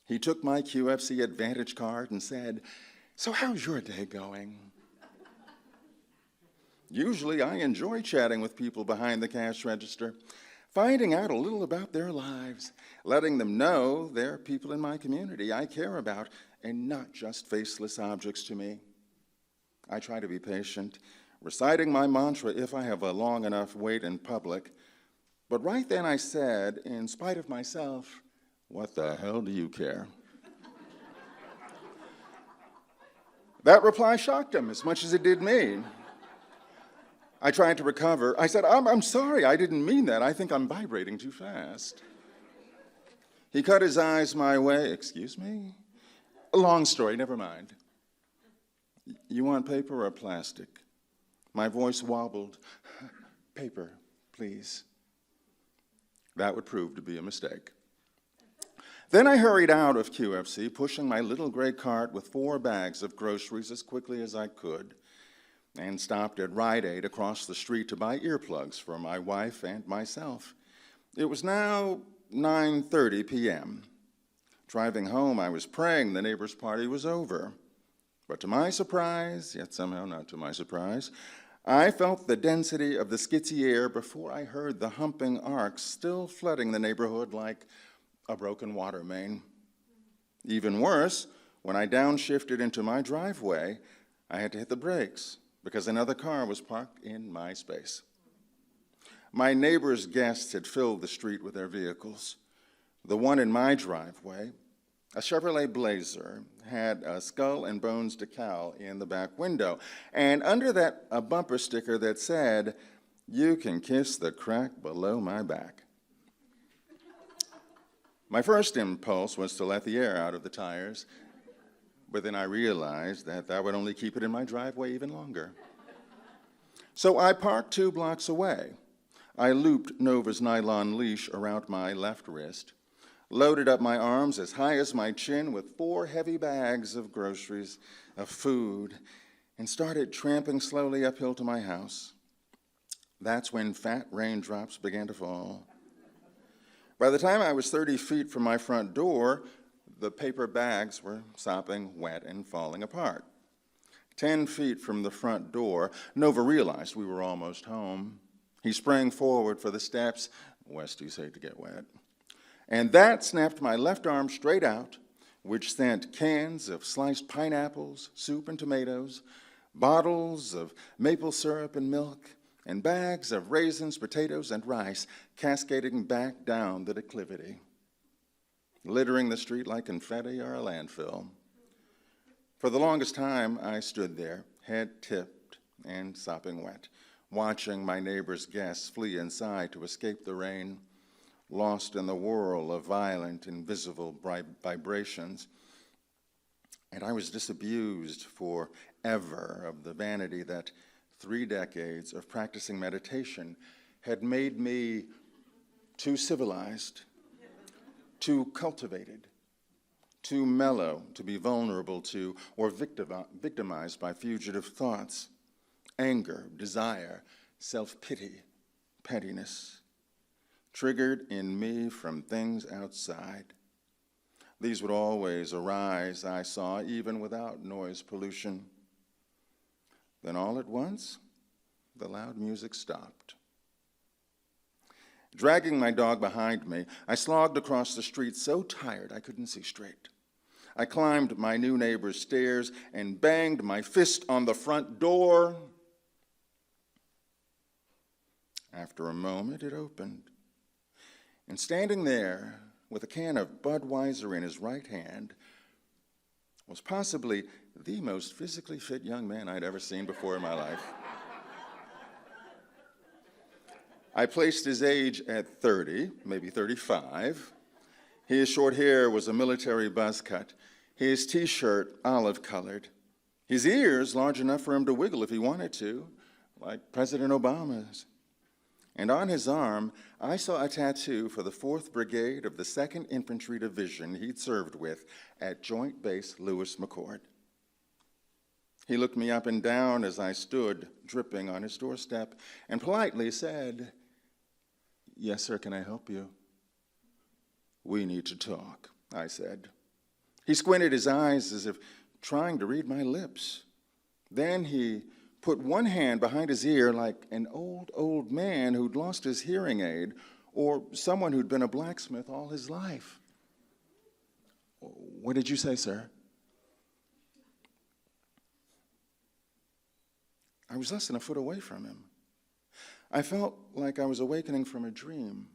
He took my QFC Advantage card and said, "So how's your day going?" Usually I enjoy chatting with people behind the cash register, finding out a little about their lives, letting them know they're people in my community I care about and not just faceless objects to me. I try to be patient, reciting my mantra if I have a long enough wait in public. But right then I said, in spite of myself, "What the hell do you care?" That reply shocked him as much as it did me. I tried to recover. I said, I'm sorry, I didn't mean that. I think I'm vibrating too fast. He cut his eyes my way. Excuse me? A long story, never mind. You want paper or plastic? My voice wobbled. Paper, please. That would prove to be a mistake. Then I hurried out of QFC, pushing my little gray cart with 4 bags of groceries as quickly as I could, and stopped at Rite Aid across the street to buy earplugs for my wife and myself. It was now 9:30 p.m. Driving home, I was praying the neighbor's party was over. But to my surprise, yet somehow not to my surprise, I felt the density of the skitsy air before I heard the humping arcs still flooding the neighborhood like a broken water main. Even worse, when I downshifted into my driveway, I had to hit the brakes because another car was parked in my space. My neighbor's guests had filled the street with their vehicles. The one in my driveway, a Chevrolet Blazer, had a skull and bones decal in the back window, and under that a bumper sticker that said, "You can kiss the crack below my back." My first impulse was to let the air out of the tires, but then I realized that would only keep it in my driveway even longer. So I parked 2 blocks away. I looped Nova's nylon leash around my left wrist, loaded up my arms as high as my chin with 4 heavy bags of groceries, of food, and started tramping slowly uphill to my house. That's when fat raindrops began to fall. By the time I was 30 feet from my front door, the paper bags were sopping wet and falling apart. 10 feet from the front door, Nova realized we were almost home. He sprang forward for the steps. Westies hate to get wet. And that snapped my left arm straight out, which sent cans of sliced pineapples, soup and tomatoes, bottles of maple syrup and milk, and bags of raisins, potatoes, and rice cascading back down the declivity, littering the street like confetti or a landfill. For the longest time, I stood there, head tipped and sopping wet, watching my neighbor's guests flee inside to escape the rain, lost in the whirl of violent, invisible vibrations. And I was disabused forever of the vanity that 3 decades of practicing meditation had made me too civilized, too cultivated, too mellow to be vulnerable to or victimized by fugitive thoughts, anger, desire, self-pity, pettiness, triggered in me from things outside. These would always arise, I saw, even without noise pollution. Then all at once, the loud music stopped. Dragging my dog behind me, I slogged across the street so tired I couldn't see straight. I climbed my new neighbor's stairs and banged my fist on the front door. After a moment, it opened. And standing there with a can of Budweiser in his right hand was possibly the most physically fit young man I'd ever seen before in my life. I placed his age at 30, maybe 35. His short hair was a military buzz cut, his t-shirt olive-colored, his ears large enough for him to wiggle if he wanted to, like President Obama's. And on his arm, I saw a tattoo for the 4th Brigade of the 2nd Infantry Division he'd served with at Joint Base Lewis McChord. He looked me up and down as I stood dripping on his doorstep and politely said, "Yes, sir, can I help you?" "We need to talk," I said. He squinted his eyes as if trying to read my lips. Then he put one hand behind his ear like an old man who'd lost his hearing aid, or someone who'd been a blacksmith all his life. What did you say, sir? I was less than a foot away from him. I felt like I was awakening from a dream.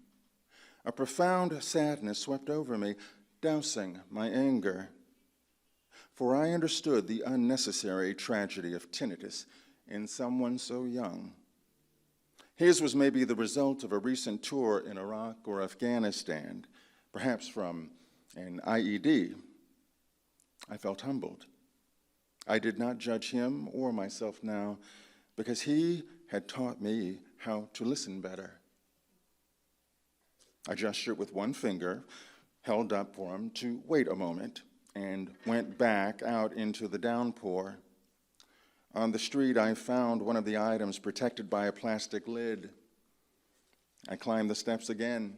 A profound sadness swept over me, dousing my anger. For I understood the unnecessary tragedy of tinnitus in someone so young. His was maybe the result of a recent tour in Iraq or Afghanistan, perhaps from an IED. I felt humbled. I did not judge him or myself now, because he had taught me how to listen better. I gestured with one finger, held up for him to wait a moment, and went back out into the downpour. On the street, I found one of the items protected by a plastic lid. I climbed the steps again.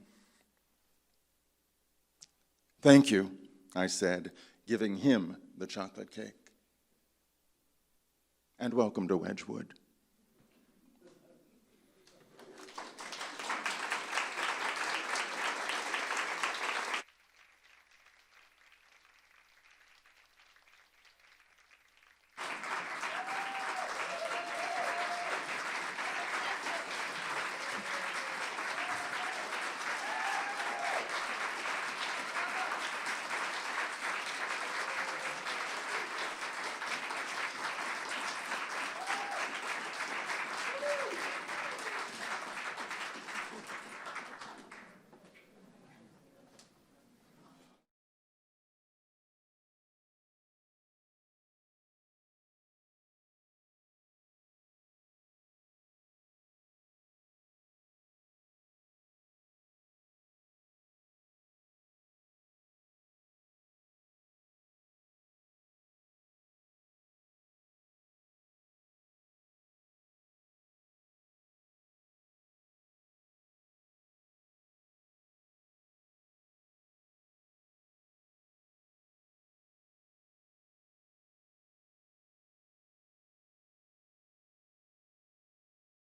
"Thank you," I said, giving him the chocolate cake. "And welcome to Wedgwood."